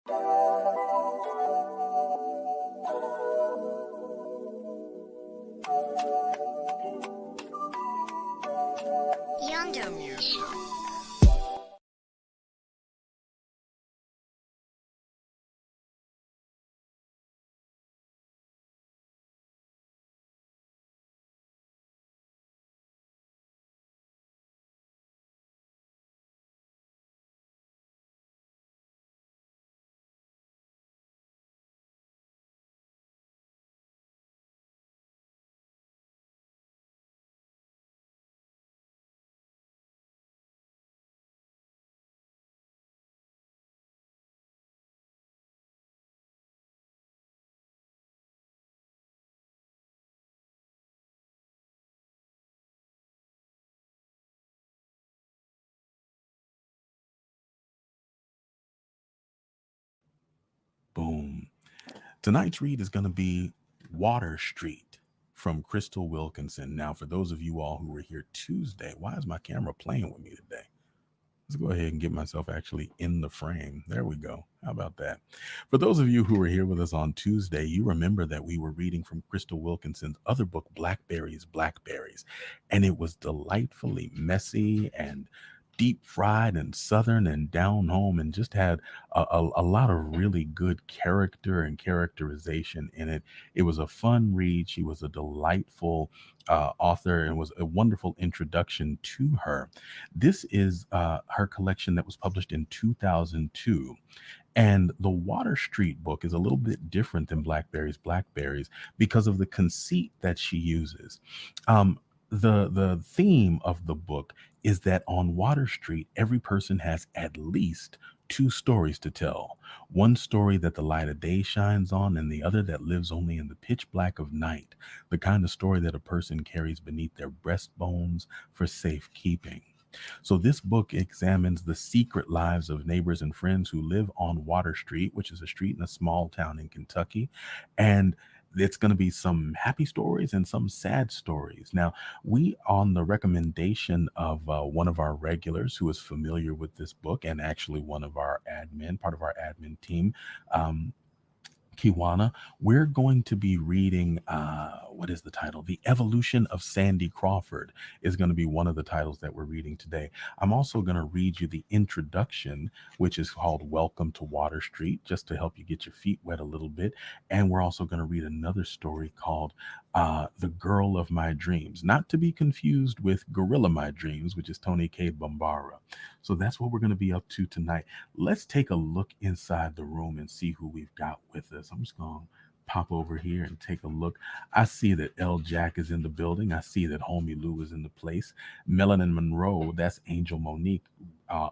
Yonder music. Boom. Tonight's read is going to be Water Street from Crystal Wilkinson. Now, for those of you all who were here Tuesday, why is my camera playing with me today? Let's go ahead and get myself actually in the frame. There we go. How about that? For those of you who were here with us on Tuesday, you remember that we were reading from Crystal Wilkinson's other book, Blackberries, Blackberries. And it was delightfully messy and deep fried and southern and down home, and just had a lot of really good character and characterization in it. It was a fun read. She was a delightful author, and was a wonderful introduction to her. This is her collection that was published in 2002. And the Water Street book is a little bit different than Blackberries, Blackberries because of the conceit that she uses. The theme of the book is that on Water Street, every person has at least two stories to tell. One story that the light of day shines on, and the other that lives only in the pitch black of night, the kind of story that a person carries beneath their breastbones for safekeeping. So, this book examines the secret lives of neighbors and friends who live on Water Street, which is a street in a small town in Kentucky. And it's going to be some happy stories and some sad stories. Now, we, on the recommendation of one of our regulars who is familiar with this book, and actually one of our admin, part of our admin team, um, Kiwana, we're going to be reading, what is the title? The Evolution of Sandy Crawford is going to be one of the titles that we're reading today. I'm also going to read you the introduction, which is called Welcome to Water Street, just to help you get your feet wet a little bit. And we're also going to read another story called The Girl of My Dreams, not to be confused with Gorilla My Dreams, which is Tony K. Bombara. So that's what we're going to be up to tonight. Let's take a look inside the room and see who we've got with us. I'm just going to pop over here and take a look. I see that L. Jack is in the building. I see that Homie Lou is in the place. Melanin Monroe, that's Angel Monique,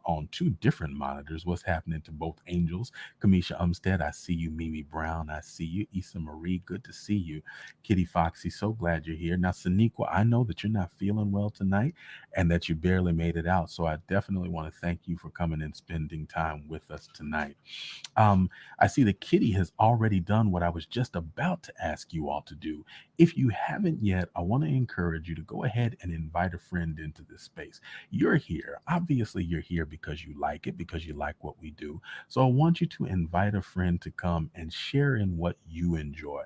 on two different monitors. What's happening to both angels? Kamisha Umstead, I see you. Mimi Brown, I see you. Issa Marie, good to see you. Kitty Foxy, so glad you're here. Now, Saniqua, I know that you're not feeling well tonight and that you barely made it out. So I definitely want to thank you for coming and spending time with us tonight. I see that Kitty has already done what I was just about to ask you all to do. If you haven't yet, I want to encourage you to go ahead and invite a friend into this space. You're here. Obviously, you're here because you like it, because you like what we do. So I want you to invite a friend to come and share in what you enjoy.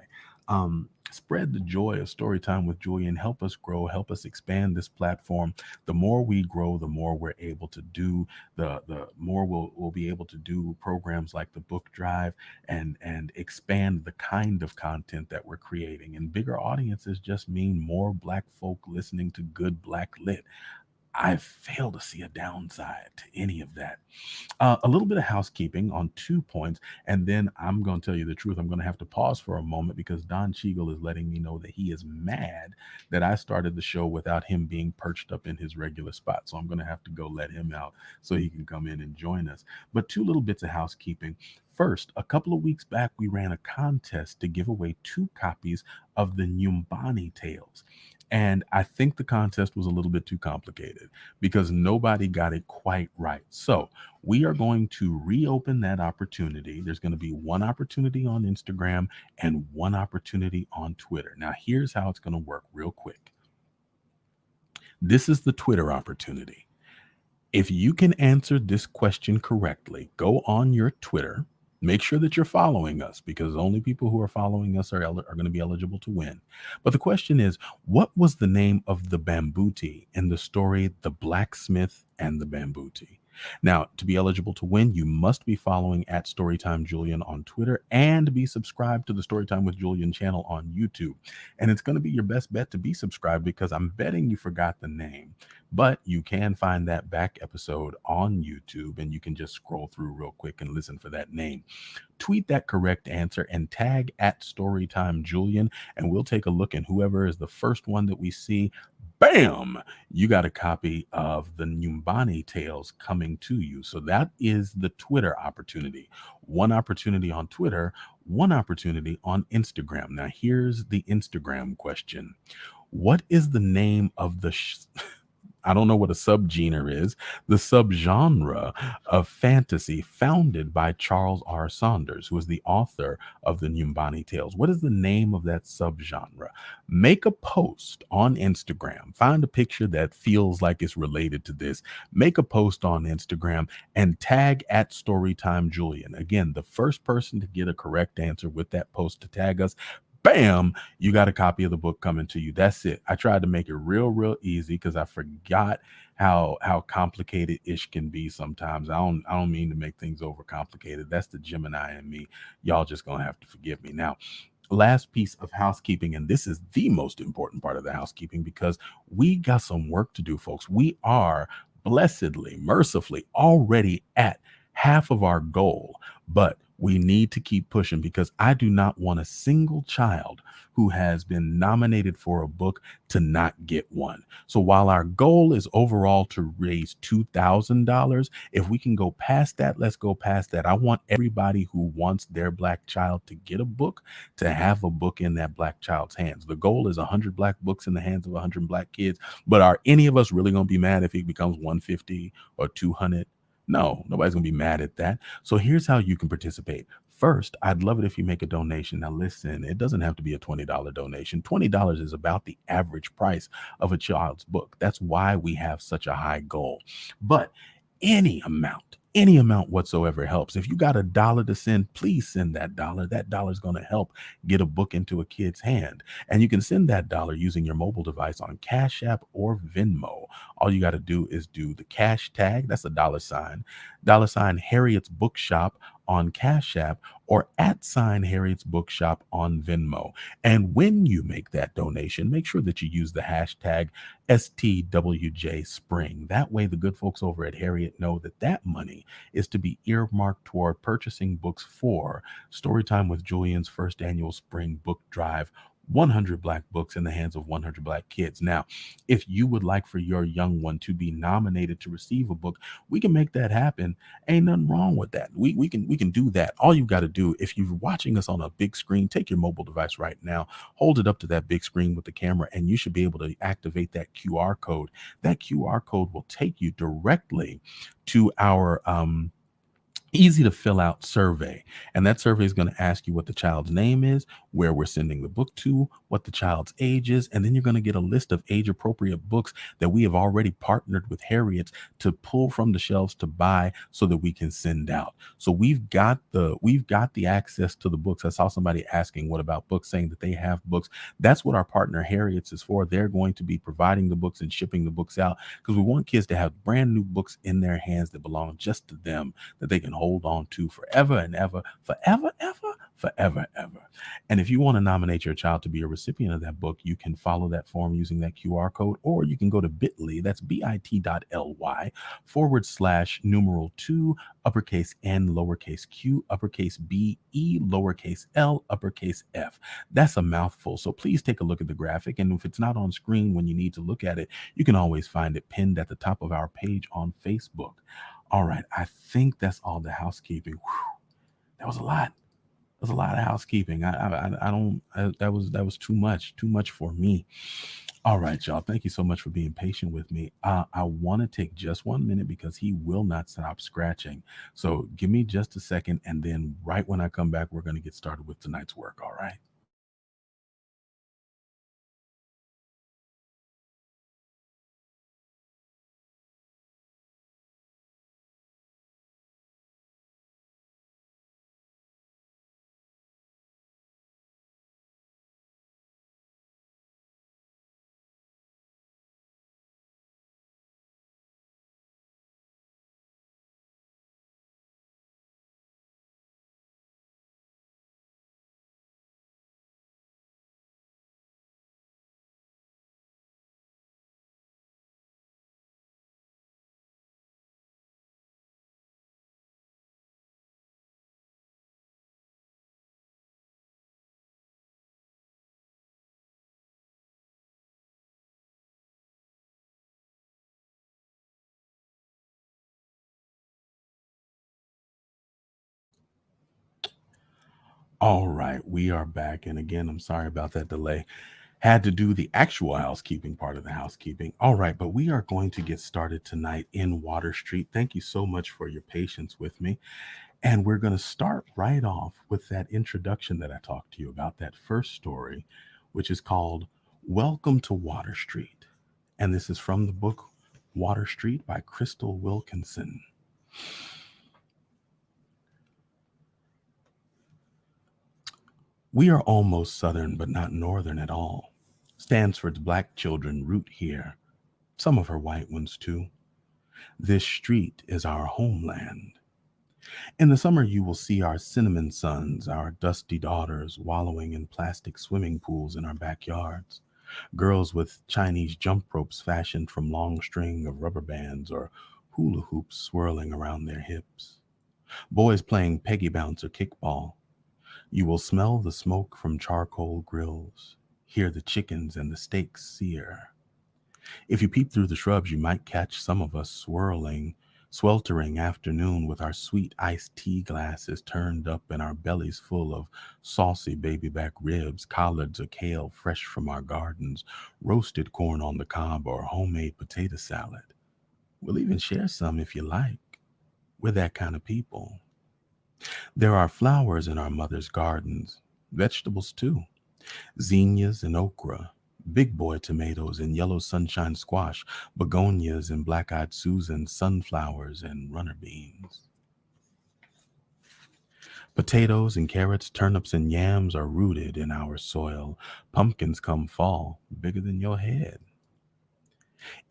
Spread the joy of story time with Julie and help us grow, help us expand this platform. The more we grow, the more we're able to do, the more we'll be able to do programs like the book drive, and expand the kind of content that we're creating. And bigger audiences just mean more Black folk listening to good Black lit. I fail to see a downside to any of that. A little bit of housekeeping on 2 points, and then I'm going to tell you the truth. I'm going to have to pause for a moment because Don Cheagle is letting me know that he is mad that I started the show without him being perched up in his regular spot. So I'm going to have to go let him out so he can come in and join us. But two little bits of housekeeping. First, a couple of weeks back, we ran a contest to give away 2 copies of the Nyumbani Tales. And I think the contest was a little bit too complicated because nobody got it quite right. So we are going to reopen that opportunity. There's going to be one opportunity on Instagram and one opportunity on Twitter. Now, here's how it's going to work real quick. This is the Twitter opportunity. If you can answer this question correctly, go on your Twitter. Make sure that you're following us because only people who are following us are going to be eligible to win. But the question is, what was the name of the bamboo tea in the story The Blacksmith and the Bamboo Tea? Now, to be eligible to win, you must be following at Storytime Julian on Twitter and be subscribed to the Storytime with Julian channel on YouTube. And it's going to be your best bet to be subscribed because I'm betting you forgot the name. But you can find that back episode on YouTube and you can just scroll through real quick and listen for that name. Tweet that correct answer and tag at Storytime Julian, and we'll take a look. And whoever is the first one that we see, bam, you got a copy of the Nyumbani Tales coming to you. So that is the Twitter opportunity. One opportunity on Twitter, one opportunity on Instagram. Now, here's the Instagram question. What is the name of the I don't know what a subgenre is, the subgenre of fantasy founded by Charles R. Saunders, who is the author of the Nyumbani Tales? What is the name of that subgenre? Make a post on Instagram. Find a picture that feels like it's related to this. Make a post on Instagram and tag at Storytime Julian. Again, the first person to get a correct answer with that post to tag us, bam, you got a copy of the book coming to you. That's it. I tried to make it real easy because I forgot how complicated ish can be sometimes. I don't mean to make things overcomplicated. That's the Gemini in me. Y'all just gonna have to forgive me. Now, last piece of housekeeping, and this is the most important part of the housekeeping because we got some work to do, folks. We are blessedly, mercifully already at half of our goal, but we need to keep pushing because I do not want a single child who has been nominated for a book to not get one. So while our goal is overall to raise $2,000, if we can go past that, let's go past that. I want everybody who wants their black child to get a book to have a book in that black child's hands. The goal is 100 black books in the hands of 100 black kids. But are any of us really going to be mad if it becomes 150 or 200? No, nobody's going to be mad at that. So here's how you can participate. First, I'd love it if you make a donation. Now, listen, it doesn't have to be a $20 donation. $20 is about the average price of a child's book. That's why we have such a high goal. But any amount whatsoever helps. If you got $1 to send, please send that dollar. That dollar is going to help get a book into a kid's hand. And you can send that dollar using your mobile device on Cash App or Venmo. All you got to do is do the cash tag. That's a dollar sign Harriet's Bookshop on Cash App or @ Harriet's Bookshop on Venmo. And when you make that donation, make sure that you use the hashtag STWJ Spring. That way, the good folks over at Harriet know that that money is to be earmarked toward purchasing books for Storytime with Julian's first annual spring book drive. 100 black books in the hands of 100 black kids. Now, if you would like for your young one to be nominated to receive a book, we can make that happen. Ain't nothing wrong with that. We can do that. All you got to do, if you're watching us on a big screen, take your mobile device right now, hold it up to that big screen with the camera, and you should be able to activate that QR code. That QR code will take you directly to our easy to fill out survey. And that survey is going to ask you what the child's name is, where we're sending the book to, what the child's age is, and then you're going to get a list of age appropriate books that we have already partnered with Harriet's to pull from the shelves to buy so that we can send out. So we've got the access to the books. I saw somebody asking what about books, saying that they have books. That's what our partner Harriet's is for. They're going to be providing the books and shipping the books out because we want kids to have brand new books in their hands that belong just to them, that they can hold on to forever and ever, forever, ever. And if you want to nominate your child to be a recipient of that book, you can follow that form using that QR code, or you can go to bit.ly, that's bit.ly /2 uppercase N lowercase q uppercase B E lowercase L uppercase F. That's a mouthful. So please take a look at the graphic. And if it's not on screen when you need to look at it, you can always find it pinned at the top of our page on Facebook. All right, I think that's all the housekeeping. Whew, that was a lot. That was a lot of housekeeping. I don't. That was too much for me. All right, y'all. Thank you so much for being patient with me. I want to take just 1 minute because he will not stop scratching. So give me just a second, and then right when I come back, we're going to get started with tonight's work. All right. All right, we are back. And again, I'm sorry about that delay. Had to do the actual housekeeping part of the housekeeping. All right, but we are going to get started tonight in Water Street. Thank you so much for your patience with me. And we're going to start right off with that introduction that I talked to you about, that first story, which is called Welcome to Water Street. And this is from the book Water Street by Crystal Wilkinson. We are almost southern, but not northern at all. Stansford's black children root here, some of her white ones too. This street is our homeland. In the summer, you will see our cinnamon sons, our dusty daughters, wallowing in plastic swimming pools in our backyards. Girls with Chinese jump ropes fashioned from long string of rubber bands or hula hoops swirling around their hips. Boys playing peggy bounce or kickball. You will smell the smoke from charcoal grills, hear the chickens and the steaks sear. If you peep through the shrubs, you might catch some of us sweltering afternoon with our sweet iced tea glasses turned up and our bellies full of saucy baby back ribs, collards or kale fresh from our gardens, roasted corn on the cob, or homemade potato salad. We'll even share some if you like. We're that kind of people. There are flowers in our mother's gardens, vegetables too. Zinnias and okra, big boy tomatoes and yellow sunshine squash, begonias and black eyed Susan, sunflowers and runner beans. Potatoes and carrots, turnips and yams are rooted in our soil. Pumpkins come fall, bigger than your head.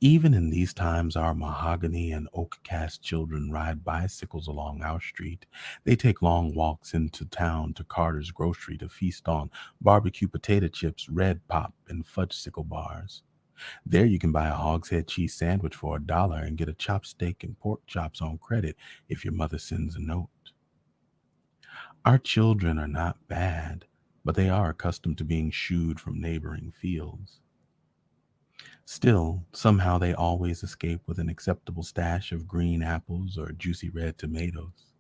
Even in these times, our mahogany and oak cast children ride bicycles along our street. They take long walks into town to Carter's Grocery to feast on barbecue potato chips, red pop, and fudgesicle bars. There you can buy a hogshead cheese sandwich for $1 and get a chopped steak and pork chops on credit if your mother sends a note. Our children are not bad, but they are accustomed to being shooed from neighboring fields. Still, somehow they always escape with an acceptable stash of green apples or juicy red tomatoes.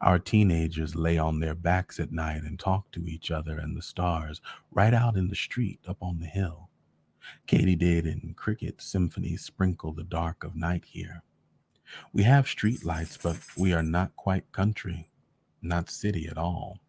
Our teenagers lay on their backs at night and talk to each other and the stars right out in the street up on the hill. Katydid and cricket symphonies sprinkle the dark of night here. We have street lights, but we are not quite country, not city at all.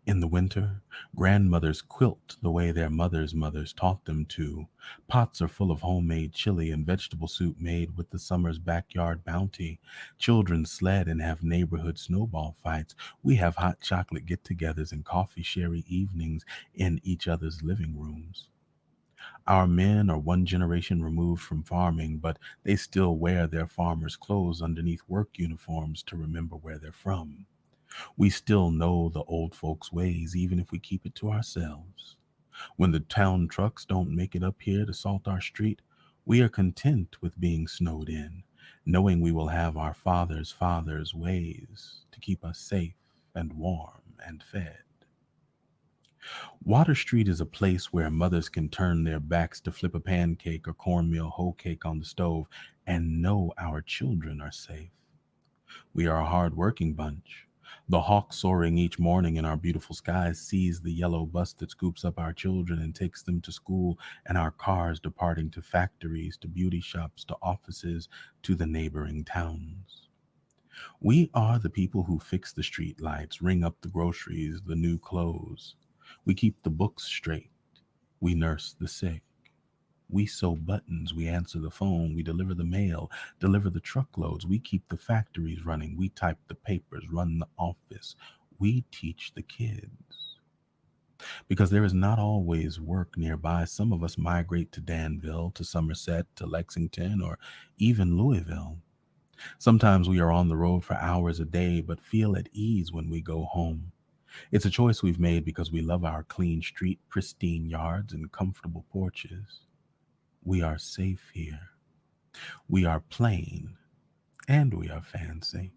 In the winter, grandmothers quilt the way their mothers' taught them to. Pots are full of homemade chili and vegetable soup made with the summer's backyard bounty. Children sled and have neighborhood snowball fights. We have hot chocolate get togethers and coffee sherry evenings in each other's living rooms. Our men are one generation removed from farming, but they still wear their farmers' clothes underneath work uniforms to remember where they're from. We still know the old folks' ways, even if we keep it to ourselves. When the town trucks don't make it up here to salt our street, we are content with being snowed in, knowing we will have our fathers' ways to keep us safe and warm and fed. Water Street is a place where mothers can turn their backs to flip a pancake or cornmeal hoe cake on the stove and know our children are safe. We are a hard-working bunch. The hawk soaring each morning in our beautiful skies sees the yellow bus that scoops up our children and takes them to school, and our cars departing to factories, to beauty shops, to offices, to the neighboring towns. We are the people who fix the street lights, ring up the groceries, the new clothes. We keep the books straight. We nurse the sick. We sew buttons, we answer the phone, we deliver the mail, deliver the truckloads, we keep the factories running, we type the papers, run the office, we teach the kids. Because there is not always work nearby, some of us migrate to Danville, to Somerset, to Lexington, or even Louisville. Sometimes we are on the road for hours a day, but feel at ease when we go home. It's a choice we've made because we love our clean street, pristine yards, and comfortable porches. We are safe here. We are plain and we are fancy.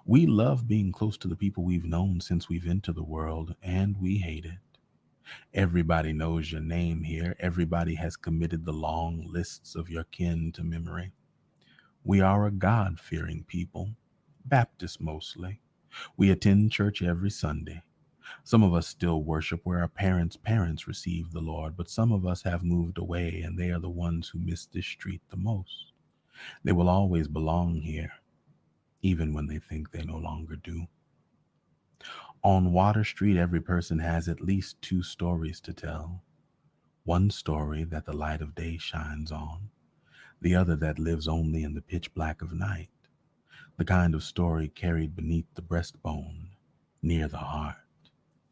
We love being close to the people we've known since we've entered the world, and we hate it. Everybody knows your name here. Everybody has committed the long lists of your kin to memory. We are a God-fearing people, Baptist mostly. We attend church every Sunday. Some of us still worship where our parents received the Lord, but some of us have moved away, and they are the ones who miss this street the most. They will always belong here, even when they think they no longer do. On Water Street, every person has at least two stories to tell. One story that the light of day shines on, the other that lives only in the pitch black of night, the kind of story carried beneath the breastbone, near the heart,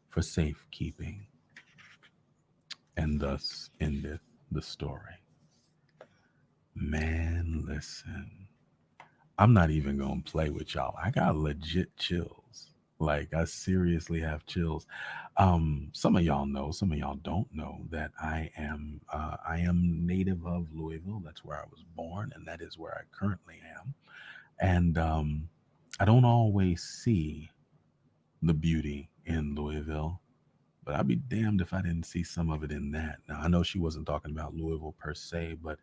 for safekeeping. And thus endeth the story. Man, listen. I'm not even gonna play with y'all. I got legit chills. Like I seriously have chills. Some of y'all know, some of y'all don't know that I am native of Louisville. That's where I was born, and that is where I currently am. And I don't always see the beauty in Louisville, but I'd be damned if I didn't see some of it in that. Now I know she wasn't talking about Louisville per se, but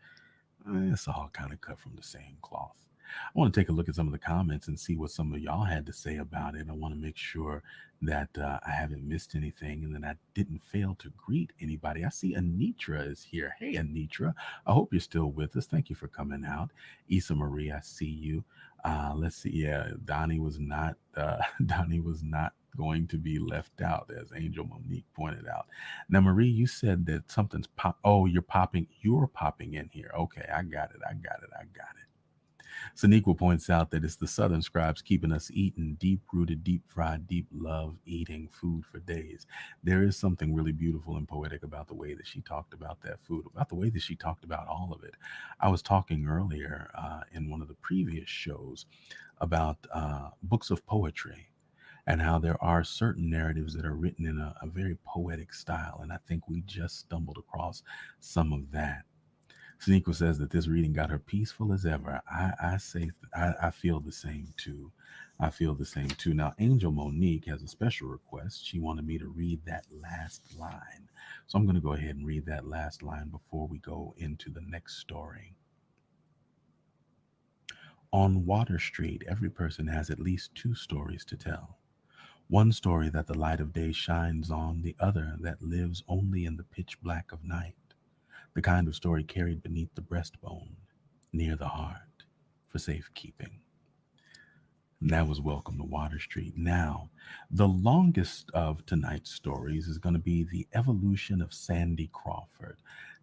it's all kind of cut from the same cloth. I want to take a look at some of the comments and see what some of y'all had to say about it. I want to make sure that I haven't missed anything and that I didn't fail to greet anybody. I see Anitra is here. Hey, Anitra. I hope you're still with us. Thank you for coming out. Issa Marie, I see you. Let's see. Yeah, Donnie was not. Donnie was not going to be left out, as Angel Monique pointed out. Now, Marie, you said that something's pop. Oh, you're popping. You're popping in here. Okay, I got it. I got it. I got it. Saniqua points out that it's the Southern scribes keeping us eating deep rooted, deep fried, deep love eating food for days. There is something really beautiful and poetic about the way that she talked about that food, about the way that she talked about all of it. I was talking earlier in one of the previous shows about books of poetry and how there are certain narratives that are written in a very poetic style. And I think we just stumbled across some of that. Sneeko says that this reading got her peaceful as ever. I feel the same too. I feel the same too. Now, Angel Monique has a special request. She wanted me to read that last line. So I'm going to go ahead and read that last line before we go into the next story. On Water Street, every person has at least two stories to tell. One story that the light of day shines on, the other that lives only in the pitch black of night, the kind of story carried beneath the breastbone, near the heart, for safekeeping. And that was Welcome to Water Street. Now, the longest of tonight's stories is going to be The Evolution of Sandy Crawford.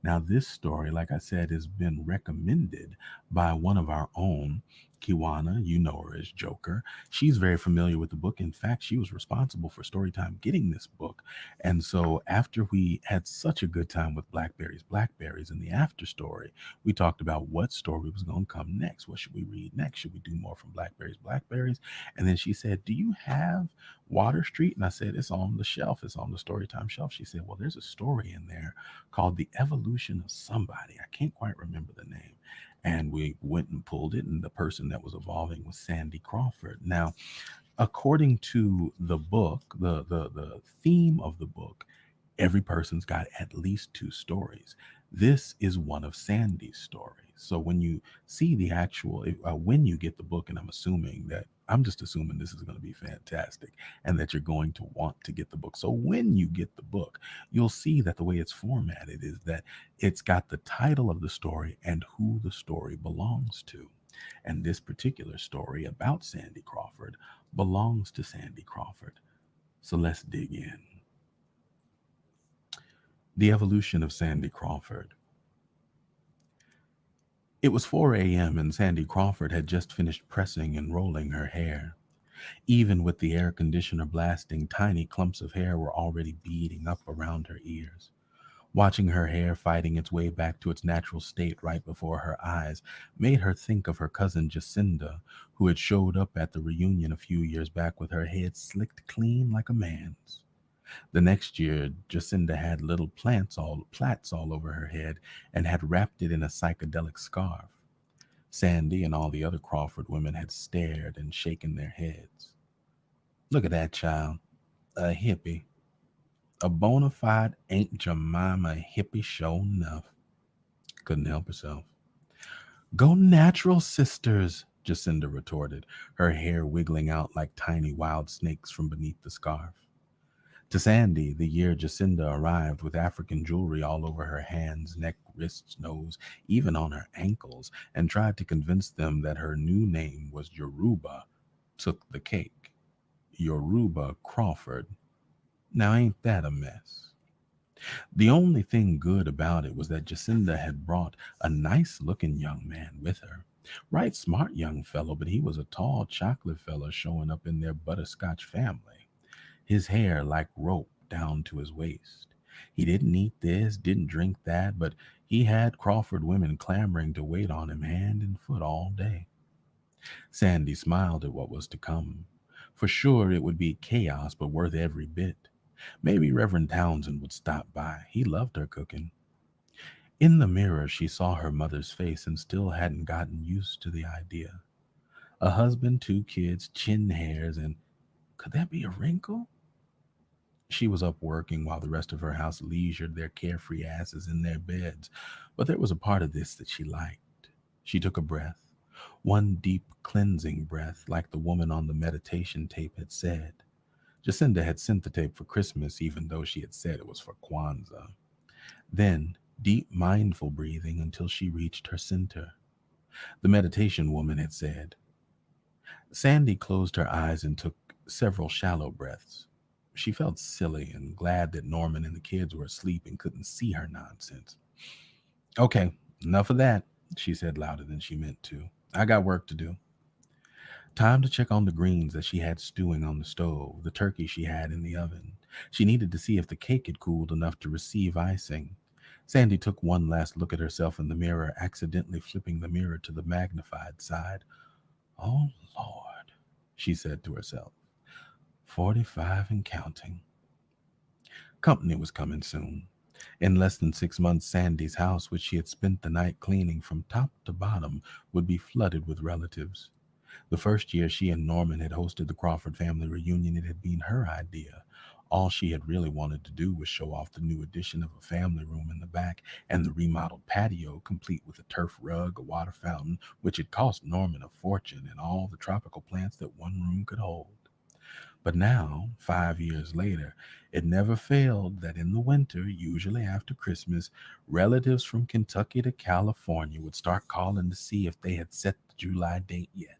Now, this story, like I said, has been recommended by one of our own, Kiwana. You know her as Joker. She's very familiar with the book. In fact, she was responsible for Storytime getting this book. And so, after we had such a good time with Blackberries in the after story, we talked about what story was going to come next. What should we read next? Should we do more from Blackberries? And then she said, "Do you have Water Street?" And I said, "It's on the shelf. It's on the Storytime shelf." She said, "Well, there's a story in there called The Evolution of Somebody. I can't quite remember the name." And we went and pulled it, and the person that was evolving was Sandy Crawford. Now, according to the book, the theme of the book, every person's got at least two stories. This is one of Sandy's stories. So when you see the actual, when you get the book, and I'm just assuming this is going to be fantastic and that you're going to want to get the book. So when you get the book, you'll see that the way it's formatted is that it's got the title of the story and who the story belongs to. And this particular story about Sandy Crawford belongs to Sandy Crawford. So let's dig in. The Evolution of Sandy Crawford. It was 4 a.m., and Sandy Crawford had just finished pressing and rolling her hair. Even with the air conditioner blasting, tiny clumps of hair were already beading up around her ears. Watching her hair fighting its way back to its natural state right before her eyes made her think of her cousin Jacinda, who had showed up at the reunion a few years back with her head slicked clean like a man's. The next year, Jacinda had little plaits all over her head and had wrapped it in a psychedelic scarf. Sandy and all the other Crawford women had stared and shaken their heads. Look at that child, a hippie. A bona fide Aunt Jemima hippie show enough. Couldn't help herself. Go natural, sisters, Jacinda retorted, her hair wiggling out like tiny wild snakes from beneath the scarf. To Sandy, the year Jacinda arrived with African jewelry all over her hands, neck, wrists, nose, even on her ankles, and tried to convince them that her new name was Yoruba, took the cake. Yoruba Crawford. Now, ain't that a mess? The only thing good about it was that Jacinda had brought a nice looking young man with her. Right smart young fellow, but he was a tall chocolate fellow showing up in their butterscotch family. His hair like rope down to his waist. He didn't eat this, didn't drink that, but he had Crawford women clamoring to wait on him hand and foot all day. Sandy smiled at what was to come. For sure it would be chaos, but worth every bit. Maybe Reverend Townsend would stop by. He loved her cooking. In the mirror, she saw her mother's face and still hadn't gotten used to the idea. A husband, two kids, chin hairs, and could that be a wrinkle? She was up working while the rest of her house leisured their carefree asses in their beds. But there was a part of this that she liked. She took a breath, one deep cleansing breath, like the woman on the meditation tape had said. Jacinda had sent the tape for Christmas, even though she had said it was for Kwanzaa. Then, deep, mindful breathing until she reached her center. The meditation woman had said. Sandy closed her eyes and took several shallow breaths. She felt silly and glad that Norman and the kids were asleep and couldn't see her nonsense. Okay, enough of that, she said louder than she meant to. I got work to do. Time to check on the greens that she had stewing on the stove, the turkey she had in the oven. She needed to see if the cake had cooled enough to receive icing. Sandy took one last look at herself in the mirror, accidentally flipping the mirror to the magnified side. Oh, Lord, she said to herself. 45 and counting. Company was coming soon. In less than 6 months, Sandy's house, which she had spent the night cleaning from top to bottom, would be flooded with relatives. The first year she and Norman had hosted the Crawford family reunion, it had been her idea. All she had really wanted to do was show off the new addition of a family room in the back and the remodeled patio, complete with a turf rug, a water fountain, which had cost Norman a fortune, and all the tropical plants that one room could hold. But now, 5 years later, it never failed that in the winter, usually after Christmas, relatives from Kentucky to California would start calling to see if they had set the July date yet.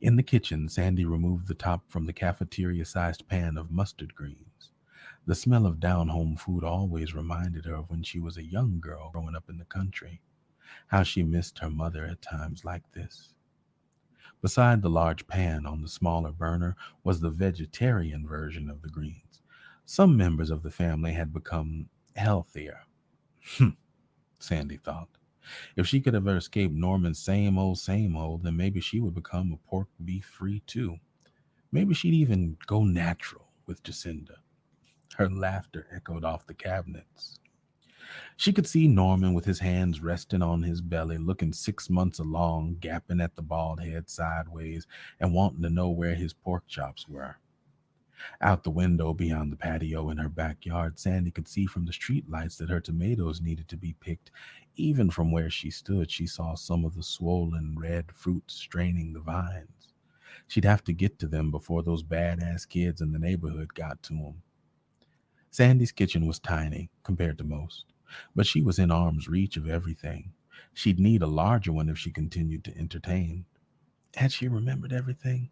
In the kitchen, Sandy removed the top from the cafeteria-sized pan of mustard greens. The smell of down-home food always reminded her of when she was a young girl growing up in the country, how she missed her mother at times like this. Beside the large pan on the smaller burner was the vegetarian version of the greens. Some members of the family had become healthier. Sandy thought. If she could ever escape Norman's same old, then maybe she would become a pork beef free too. Maybe she'd even go natural with Jacinda. Her laughter echoed off the cabinets. She could see Norman with his hands resting on his belly, looking 6 months along, gapping at the bald head sideways, and wanting to know where his pork chops were. Out the window beyond the patio in her backyard, Sandy could see from the street lights that her tomatoes needed to be picked. Even from where she stood, she saw some of the swollen red fruit straining the vines. She'd have to get to them before those badass kids in the neighborhood got to them. Sandy's kitchen was tiny compared to most, but she was in arm's reach of everything. She'd need a larger one if she continued to entertain. Had she remembered everything?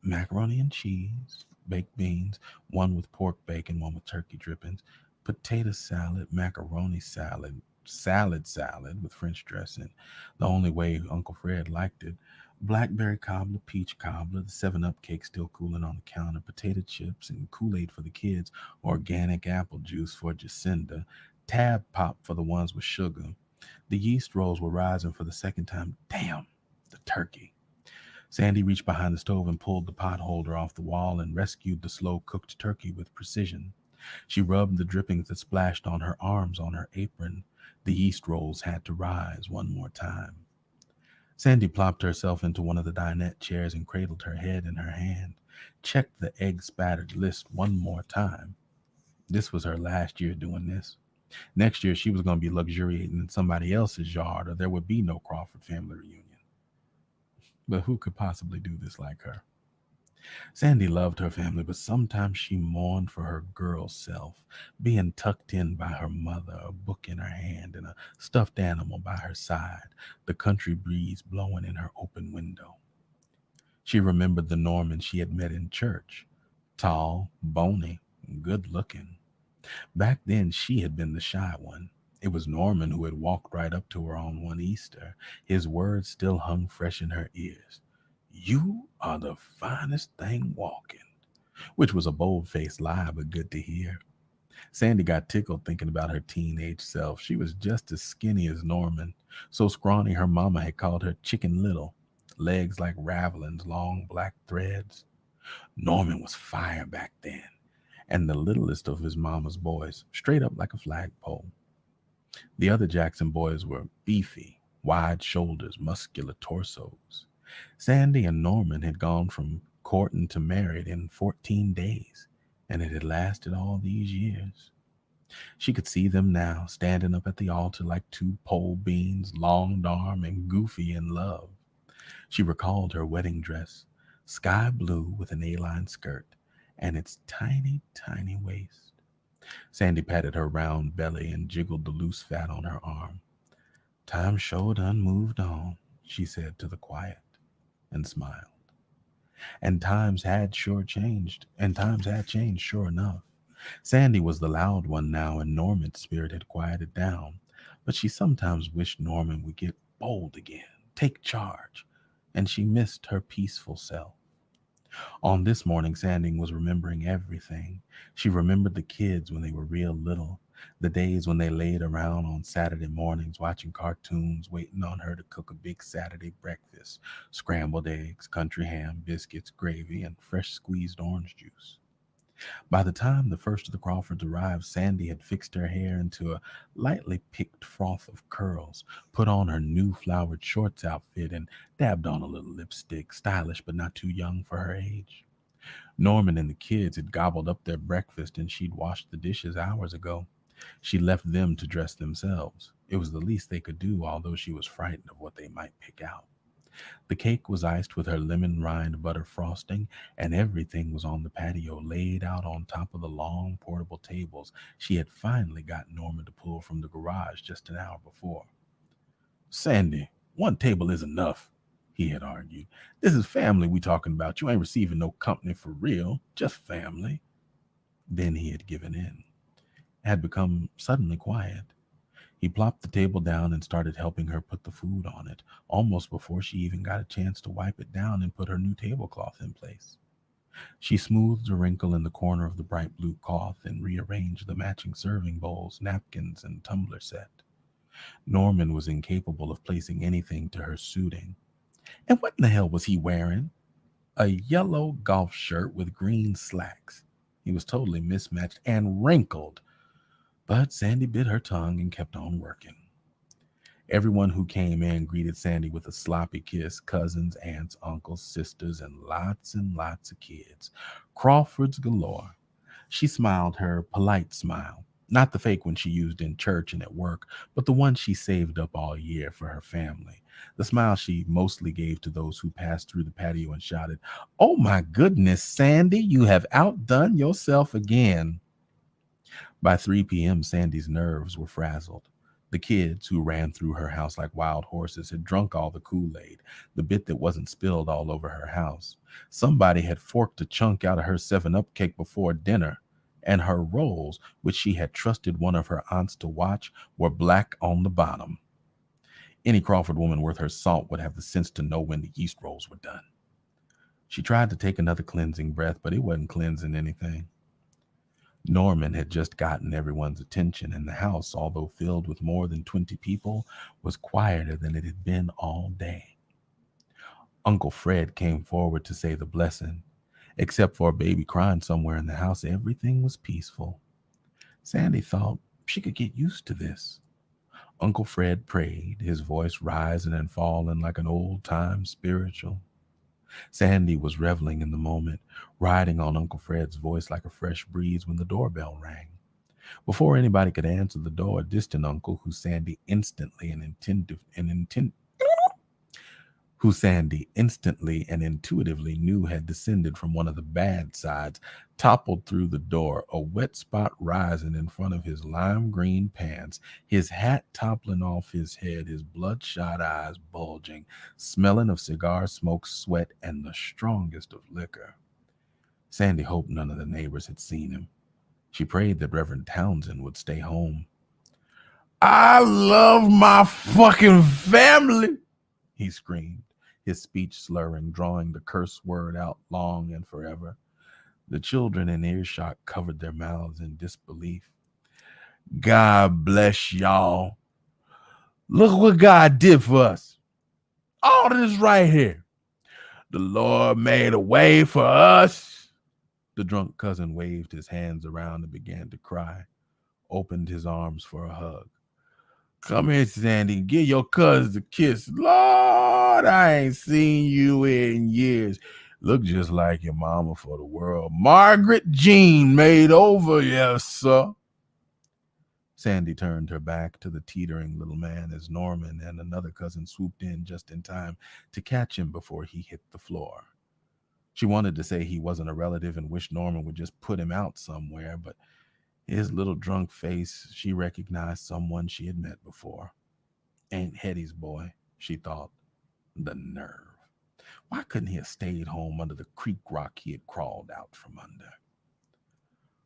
Macaroni and cheese, baked beans, one with pork bacon, one with turkey drippings, potato salad, macaroni salad, salad with French dressing, the only way Uncle Fred liked it, blackberry cobbler, peach cobbler, the 7-Up cake still cooling on the counter, potato chips and Kool-Aid for the kids, organic apple juice for Jacinda, tab pop for the ones with sugar. The yeast rolls were rising for the second time. Damn, the turkey. Sandy reached behind the stove and pulled the pot holder off the wall and rescued the slow-cooked turkey with precision. She rubbed the drippings that splashed on her arms on her apron. The yeast rolls had to rise one more time. Sandy plopped herself into one of the dinette chairs and cradled her head in her hand, checked the egg-spattered list one more time. This was her last year doing this. Next year, she was going to be luxuriating in somebody else's yard, or there would be no Crawford family reunion. But who could possibly do this like her? Sandy loved her family, but sometimes she mourned for her girl self, being tucked in by her mother, a book in her hand, and a stuffed animal by her side, the country breeze blowing in her open window. She remembered the Norman she had met in church, tall, bony, good looking. Back then, she had been the shy one. It was Norman who had walked right up to her on one Easter. His words still hung fresh in her ears. You are the finest thing walking, which was a bold faced lie, but good to hear. Sandy got tickled thinking about her teenage self. She was just as skinny as Norman, so scrawny her mama had called her Chicken Little, legs like ravelins, long black threads. Norman was fire back then, and the littlest of his mama's boys, straight up like a flagpole. The other Jackson boys were beefy, wide shoulders, muscular torsos. Sandy and Norman had gone from courting to married in 14 days, and it had lasted all these years. She could see them now, standing up at the altar like two pole beans, long arm and goofy in love. She recalled her wedding dress, sky blue with an A-line skirt, and its tiny, tiny waist. Sandy patted her round belly and jiggled the loose fat on her arm. Time sure done moved on, she said to the quiet, and smiled. Times had changed sure enough. Sandy was the loud one now, and Norman's spirit had quieted down. But she sometimes wished Norman would get bold again, take charge, and she missed her peaceful self. On this morning, Sandy was remembering everything. She remembered the kids when they were real little, the days when they laid around on Saturday mornings watching cartoons, waiting on her to cook a big Saturday breakfast, scrambled eggs, country ham, biscuits, gravy, and fresh squeezed orange juice. By the time the first of the Crawfords arrived, Sandy had fixed her hair into a lightly picked froth of curls, put on her new flowered shorts outfit, and dabbed on a little lipstick, stylish but not too young for her age. Norman and the kids had gobbled up their breakfast, and she'd washed the dishes hours ago. She left them to dress themselves. It was the least they could do, although she was frightened of what they might pick out. The cake was iced with her lemon rind butter frosting, and everything was on the patio, laid out on top of the long portable tables she had finally got Norman to pull from the garage just an hour before. Sandy, one table is enough, he had argued. This is family we talking about. You ain't receiving no company for real, just family. Then he had given in, had become suddenly quiet. He plopped the table down and started helping her put the food on it, almost before she even got a chance to wipe it down and put her new tablecloth in place. She smoothed a wrinkle in the corner of the bright blue cloth and rearranged the matching serving bowls, napkins, and tumbler set. Norman was incapable of placing anything to her suiting. And what in the hell was he wearing? A yellow golf shirt with green slacks. He was totally mismatched and wrinkled. But Sandy bit her tongue and kept on working. Everyone who came in greeted Sandy with a sloppy kiss, cousins, aunts, uncles, sisters, and lots of kids. Crawfords galore. She smiled her polite smile, not the fake one she used in church and at work, but the one she saved up all year for her family. The smile she mostly gave to those who passed through the patio and shouted, "Oh my goodness, Sandy, you have outdone yourself again." By 3 p.m., Sandy's nerves were frazzled. The kids, who ran through her house like wild horses, had drunk all the Kool-Aid, the bit that wasn't spilled all over her house. Somebody had forked a chunk out of her 7-Up cake before dinner, and her rolls, which she had trusted one of her aunts to watch, were black on the bottom. Any Crawford woman worth her salt would have the sense to know when the yeast rolls were done. She tried to take another cleansing breath, but it wasn't cleansing anything. Norman had just gotten everyone's attention, and the house, although filled with more than 20 people, was quieter than it had been all day. Uncle Fred came forward to say the blessing. Except for a baby crying somewhere in the house, everything was peaceful. Sandy thought she could get used to this. Uncle Fred prayed, his voice rising and falling like an old-time spiritual. Sandy was reveling in the moment, riding on Uncle Fred's voice like a fresh breeze when the doorbell rang. Before anybody could answer the door, a distant uncle, who Sandy instantly and who Sandy instantly and intuitively knew had descended from one of the bad sides, toppled through the door, a wet spot rising in front of his lime green pants, his hat toppling off his head, his bloodshot eyes bulging, smelling of cigar smoke, sweat, and the strongest of liquor. Sandy hoped none of the neighbors had seen him. She prayed that Reverend Townsend would stay home. "I love my fucking family," he screamed, his speech slurring, drawing the curse word out long and forever. The children in earshot covered their mouths in disbelief. "God bless y'all. Look what God did for us. All this right here. The Lord made a way for us." The drunk cousin waved his hands around and began to cry, opened his arms for a hug. "Come here, Sandy. Give your cousin a kiss. Lord, I ain't seen you in years. Look just like your mama for the world. Margaret Jean made over, yes, sir." Sandy turned her back to the teetering little man as Norman and another cousin swooped in just in time to catch him before he hit the floor. She wanted to say he wasn't a relative and wished Norman would just put him out somewhere, but his little drunk face, she recognized someone she had met before. Aunt Hetty's boy, she thought. The nerve. Why couldn't he have stayed home under the creek rock he had crawled out from under?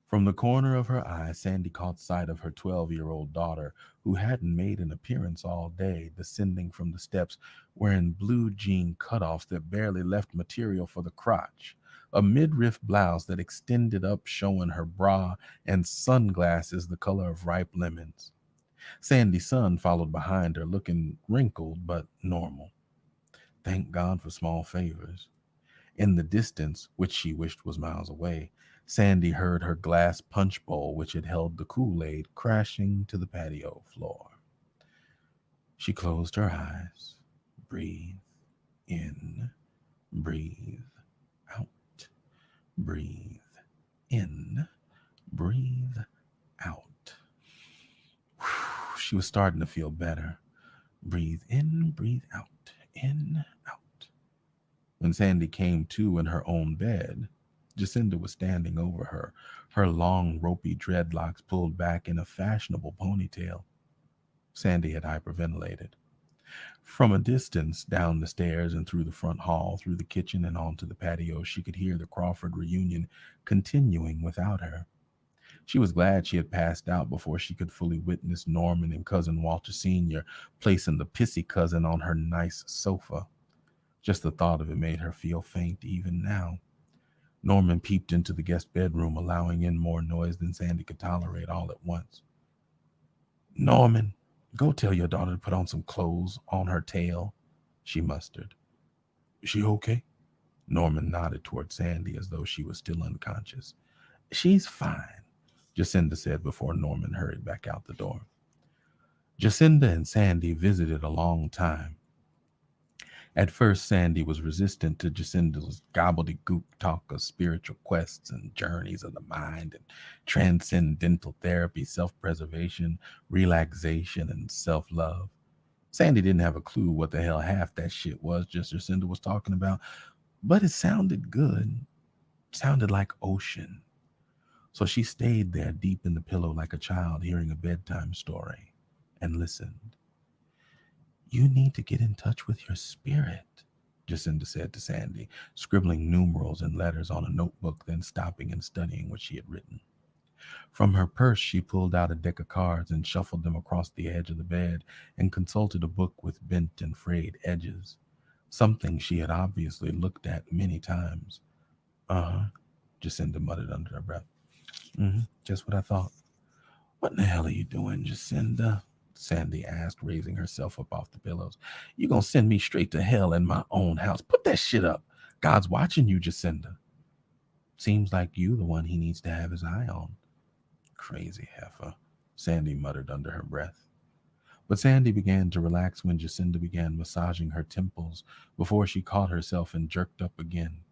From the corner of her eye, Sandy caught sight of her 12-year-old daughter, who hadn't made an appearance all day, descending from the steps wearing blue jean cutoffs that barely left material for the crotch, a midriff blouse that extended up showing her bra, and sunglasses the color of ripe lemons. Sandy's son followed behind her, looking wrinkled but normal. Thank God for small favors. In the distance, which she wished was miles away, Sandy heard her glass punch bowl, which had held the Kool-Aid, crashing to the patio floor. She closed her eyes. Breathe in, breathe out. Breathe in, breathe out. She was starting to feel better. Breathe in, breathe out. In, out. When Sandy came to in her own bed, Jacinda was standing over her, her long, ropey dreadlocks pulled back in a fashionable ponytail. Sandy had hyperventilated. From a distance, down the stairs and through the front hall, through the kitchen and onto the patio, she could hear the Crawford reunion continuing without her. She was glad she had passed out before she could fully witness Norman and Cousin Walter Sr. placing the pissy cousin on her nice sofa. Just the thought of it made her feel faint even now. Norman peeped into the guest bedroom, allowing in more noise than Sandy could tolerate all at once. "Norman, go tell your daughter to put on some clothes on her tail," she mustered. "Is she okay?" Norman nodded toward Sandy as though she was still unconscious. "She's fine," Jacinda said before Norman hurried back out the door. Jacinda and Sandy visited a long time. At first, Sandy was resistant to Jacinda's gobbledygook talk of spiritual quests and journeys of the mind and transcendental therapy, self-preservation, relaxation, and self-love. Sandy didn't have a clue what the hell half that shit was Jacinda was talking about, but it sounded good. It sounded like ocean. So she stayed there deep in the pillow like a child hearing a bedtime story and listened. "You need to get in touch with your spirit," Jacinda said to Sandy, scribbling numerals and letters on a notebook, then stopping and studying what she had written. From her purse, she pulled out a deck of cards and shuffled them across the edge of the bed and consulted a book with bent and frayed edges, something she had obviously looked at many times. "Uh-huh," Jacinda muttered under her breath. Just what I thought." "What in the hell are you doing, Jacinda?" Sandy asked, raising herself up off the pillows. "You gonna send me straight to hell in my own house? Put that shit up. God's watching you, Jacinda." "Seems like you the one he needs to have his eye on." "Crazy heifer," Sandy muttered under her breath. But Sandy began to relax when Jacinda began massaging her temples before she caught herself and jerked up again.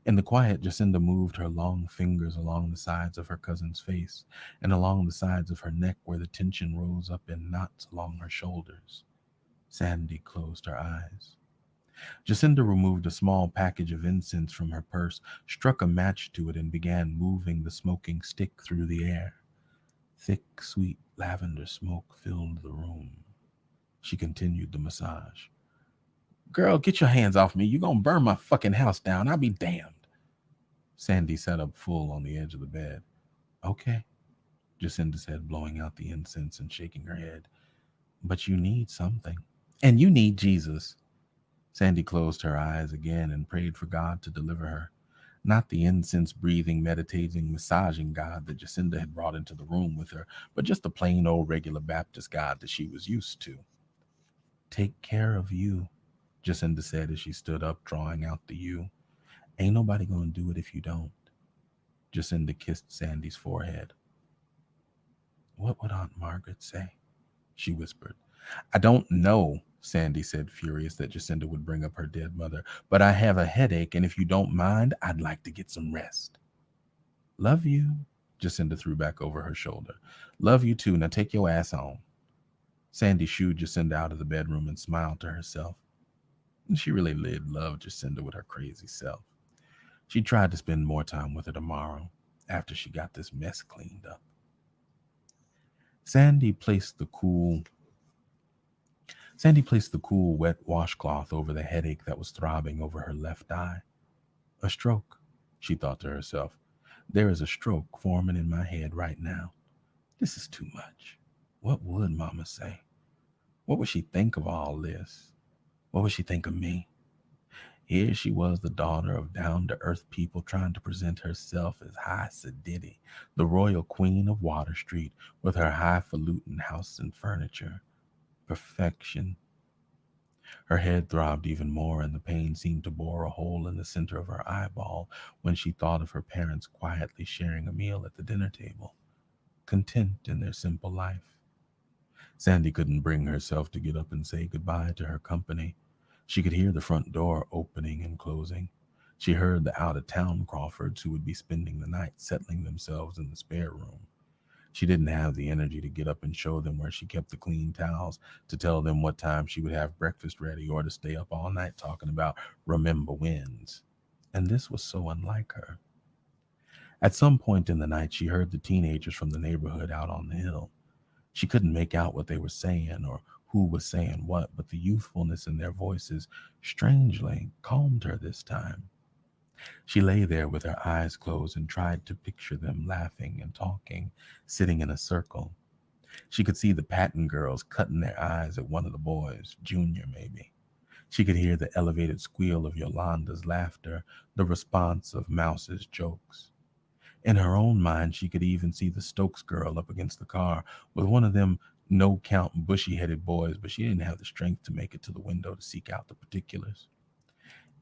In the quiet, Jacinda moved her long fingers along the sides of her cousin's face and along the sides of her neck where the tension rose up in knots along her shoulders. Sandy closed her eyes. Jacinda removed a small package of incense from her purse, struck a match to it, and began moving the smoking stick through the air. Thick, sweet lavender smoke filled the room. She continued the massage. Girl, get your hands off me. You gonna burn my fucking house down. I'll be damned. Sandy sat up full on the edge of the bed. Okay, Jacinda said, blowing out the incense and shaking her head. But you need something. And you need Jesus. Sandy closed her eyes again and prayed for God to deliver her. Not the incense breathing, meditating, massaging God that Jacinda had brought into the room with her, but just the plain old regular Baptist God that she was used to. Take care of you, Jacinda said as she stood up, drawing out the U. Ain't nobody gonna do it if you don't. Jacinda kissed Sandy's forehead. What would Aunt Margaret say? She whispered. I don't know, Sandy said, furious that Jacinda would bring up her dead mother, but I have a headache, and if you don't mind, I'd like to get some rest. Love you, Jacinda threw back over her shoulder. Love you too. Now take your ass home. Sandy shooed Jacinda out of the bedroom and smiled to herself. She really did love Jacinda with her crazy self. She tried to spend more time with her tomorrow after she got this mess cleaned up. Sandy placed the cool wet washcloth over the headache that was throbbing over her left eye. A stroke, she thought to herself. There is a stroke forming in my head right now. This is too much. What would Mama say? What would she think of all this? What would she think of me? Here she was, the daughter of down-to-earth people, trying to present herself as High Sedity, the royal queen of Water Street, with her highfalutin house and furniture. Perfection. Her head throbbed even more, and the pain seemed to bore a hole in the center of her eyeball when she thought of her parents quietly sharing a meal at the dinner table, content in their simple life. Sandy couldn't bring herself to get up and say goodbye to her company. She could hear the front door opening and closing. She heard the out-of-town Crawfords who would be spending the night settling themselves in the spare room. She didn't have the energy to get up and show them where she kept the clean towels, to tell them what time she would have breakfast ready, or to stay up all night talking about remember wins. And this was so unlike her. At some point in the night, she heard the teenagers from the neighborhood out on the hill. She couldn't make out what they were saying or who was saying what, but the youthfulness in their voices strangely calmed her this time. She lay there with her eyes closed and tried to picture them laughing and talking, sitting in a circle. She could see the Patton girls cutting their eyes at one of the boys, Junior maybe. She could hear the elevated squeal of Yolanda's laughter, the response of Mouse's jokes. In her own mind, she could even see the Stokes girl up against the car with one of them no-count bushy-headed boys, but she didn't have the strength to make it to the window to seek out the particulars.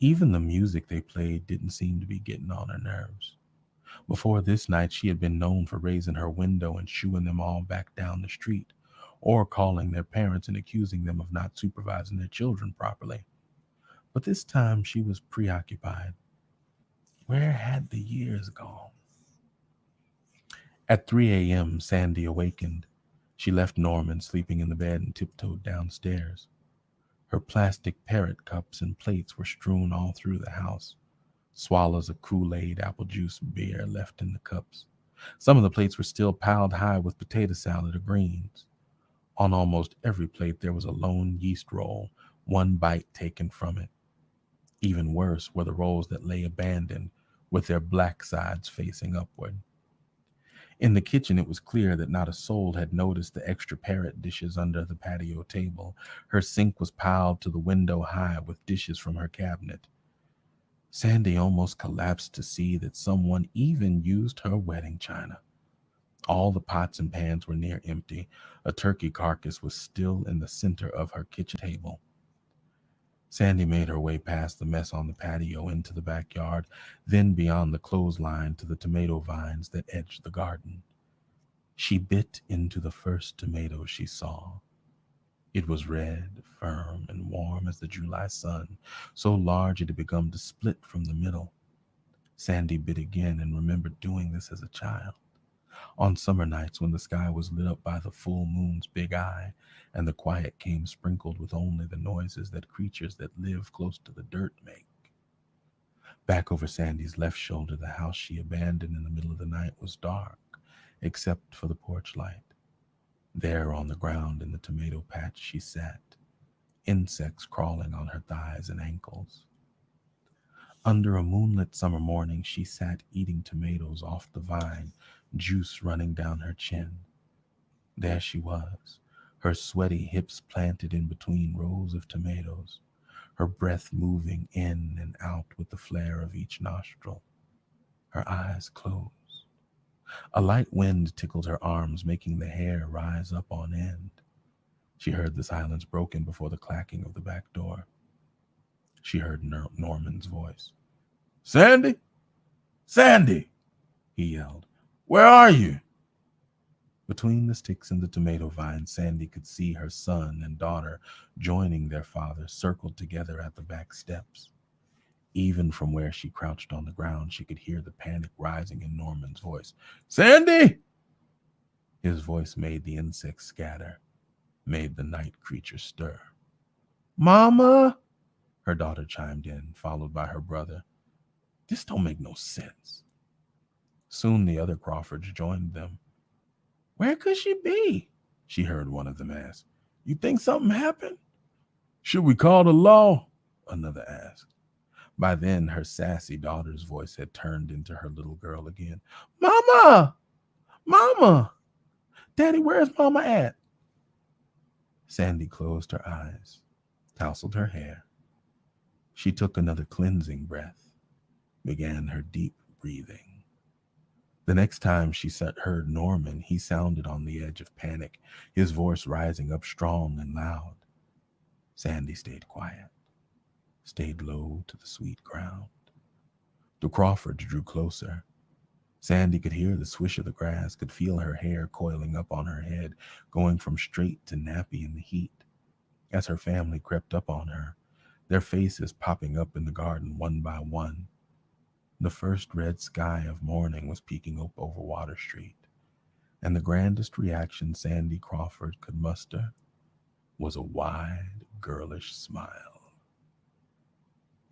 Even the music they played didn't seem to be getting on her nerves. Before this night, she had been known for raising her window and shooing them all back down the street, or calling their parents and accusing them of not supervising their children properly. But this time she was preoccupied. Where had the years gone? At 3 a.m., Sandy awakened. She left Norman sleeping in the bed and tiptoed downstairs. Her plastic parrot cups and plates were strewn all through the house. Swallows of Kool-Aid, apple juice, beer left in the cups. Some of the plates were still piled high with potato salad or greens. On almost every plate there was a lone yeast roll, one bite taken from it. Even worse were the rolls that lay abandoned, with their black sides facing upward. In the kitchen, it was clear that not a soul had noticed the extra parrot dishes under the patio table. Her sink was piled to the window high with dishes from her cabinet. Sandy almost collapsed to see that someone even used her wedding china. All the pots and pans were near empty. A turkey carcass was still in the center of her kitchen table. Sandy made her way past the mess on the patio into the backyard, then beyond the clothesline to the tomato vines that edged the garden. She bit into the first tomato she saw. It was red, firm, and warm as the July sun, so large it had begun to split from the middle. Sandy bit again and remembered doing this as a child. On summer nights when the sky was lit up by the full moon's big eye, and the quiet came sprinkled with only the noises that creatures that live close to the dirt make. Back over Sandy's left shoulder, the house she abandoned in the middle of the night was dark, except for the porch light. There on the ground in the tomato patch she sat, insects crawling on her thighs and ankles. Under a moonlit summer morning, she sat eating tomatoes off the vine, juice running down her chin. There she was, her sweaty hips planted in between rows of tomatoes, her breath moving in and out with the flare of each nostril, her eyes closed. A light wind tickled her arms, making the hair rise up on end. She heard the silence broken before the clacking of the back door. She heard Norman's voice. "Sandy? Sandy!" he yelled. "Where are you?" Between the sticks and the tomato vines, Sandy could see her son and daughter joining their father, circled together at the back steps. Even from where she crouched on the ground, she could hear the panic rising in Norman's voice. "Sandy!" His voice made the insects scatter, made the night creature stir. "Mama!" her daughter chimed in, followed by her brother. "This don't make no sense." Soon the other Crawfords joined them. "Where could she be?" she heard one of them ask. "You think something happened?" "Should we call the law?" another asked. By then, her sassy daughter's voice had turned into her little girl again. "Mama! Mama! Daddy, where's Mama at?" Sandy closed her eyes, tousled her hair. She took another cleansing breath, began her deep breathing. The next time she heard Norman, he sounded on the edge of panic, his voice rising up strong and loud. Sandy stayed quiet, stayed low to the sweet ground. The Crawfords drew closer. Sandy could hear the swish of the grass, could feel her hair coiling up on her head, going from straight to nappy in the heat. As her family crept up on her, their faces popping up in the garden one by one, the first red sky of morning was peeking up over Water Street, and the grandest reaction Sandy Crawford could muster was a wide, girlish smile.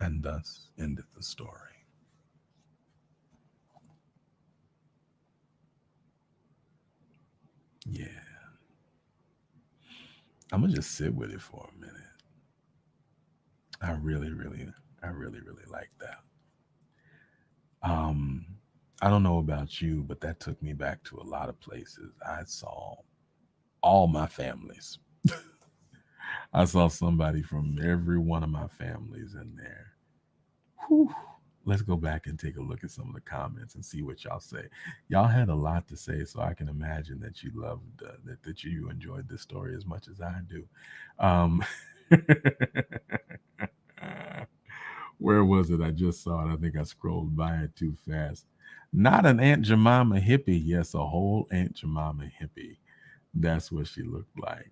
And thus ended the story. Yeah. I'm gonna just sit with it for a minute. I really like that. Um, I don't know about you, but that took me back to a lot of places. I saw all my families. I saw somebody from every one of my families in there. Whew. Let's go back and take a look at some of the comments and see what y'all say. Y'all had a lot to say, so I can imagine that you loved that you enjoyed this story as much as I do. Um, where was it? I just saw it. I think I scrolled by it too fast. Not an Aunt Jemima hippie. Yes, a whole Aunt Jemima hippie. That's what she looked like.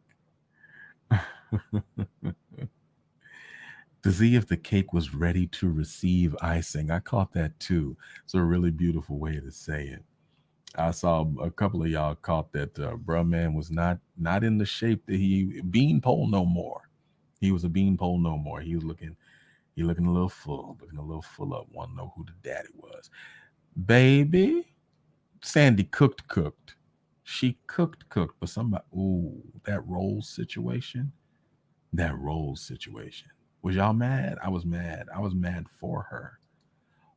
To see if the cake was ready to receive icing. I caught that too. It's a really beautiful way to say it. I saw a couple of y'all caught that bruh man was not in the shape that he beanpole no more. He was a beanpole no more. He looking a little full, up. Want to know who the daddy was. Baby, Sandy cooked. She cooked, but somebody, ooh, that Rolls situation. Was y'all mad? I was mad. I was mad for her.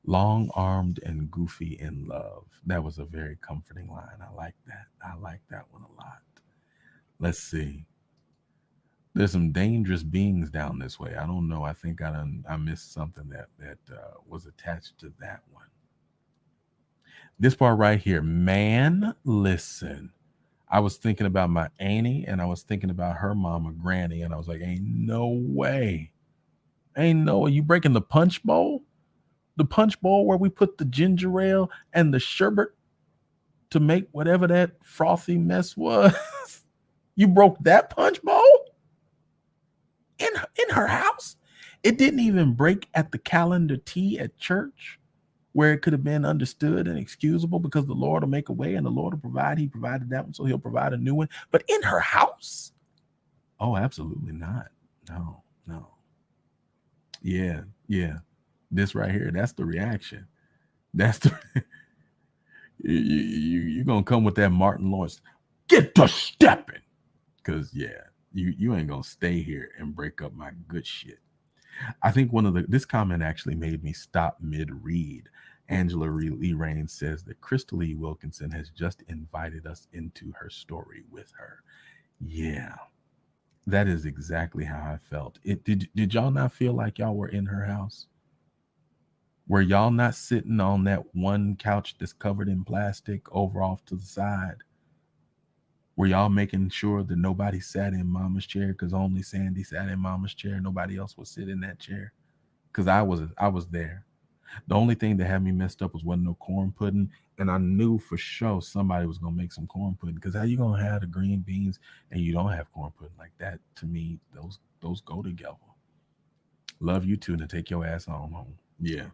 Long armed and goofy in love. That was a very comforting line. I like that. I like that one a lot. Let's see. There's some dangerous beings down this way. I don't know. I think I missed something that was attached to that one. This part right here, man, listen. I was thinking about my auntie and I was thinking about her mama, Granny, and I was like, ain't no way. Ain't no way. You breaking the punch bowl? The punch bowl where we put the ginger ale and the sherbet to make whatever that frothy mess was. You broke that punch bowl? In her house? It didn't even break at the calendar tea at church where it could have been understood and excusable because the Lord will make a way and the Lord will provide. He provided that one, so he'll provide a new one. But in her house? Oh, absolutely not. No, no. Yeah, yeah. This right here, that's the reaction. That's the you're gonna come with that Martin Lawrence. Get to stepping. Cause yeah, you ain't gonna stay here and break up my good shit. I think this comment actually made me stop mid-read. Angela Lee Rain says that Crystal E. Wilkinson has just invited us into her story with her. Yeah, that is exactly how I felt. Did y'all not feel like y'all were in her house? Were y'all not sitting on that one couch that's covered in plastic over off to the side? Were y'all making sure that nobody sat in Mama's chair because only Sandy sat in Mama's chair? Nobody else would sit in that chair? Because I was there. The only thing that had me messed up was wasn't no corn pudding, and I knew for sure somebody was gonna make some corn pudding. Because how you gonna have the green beans and you don't have corn pudding like that? To me, those go together. Love you too, to take your ass home. Yeah,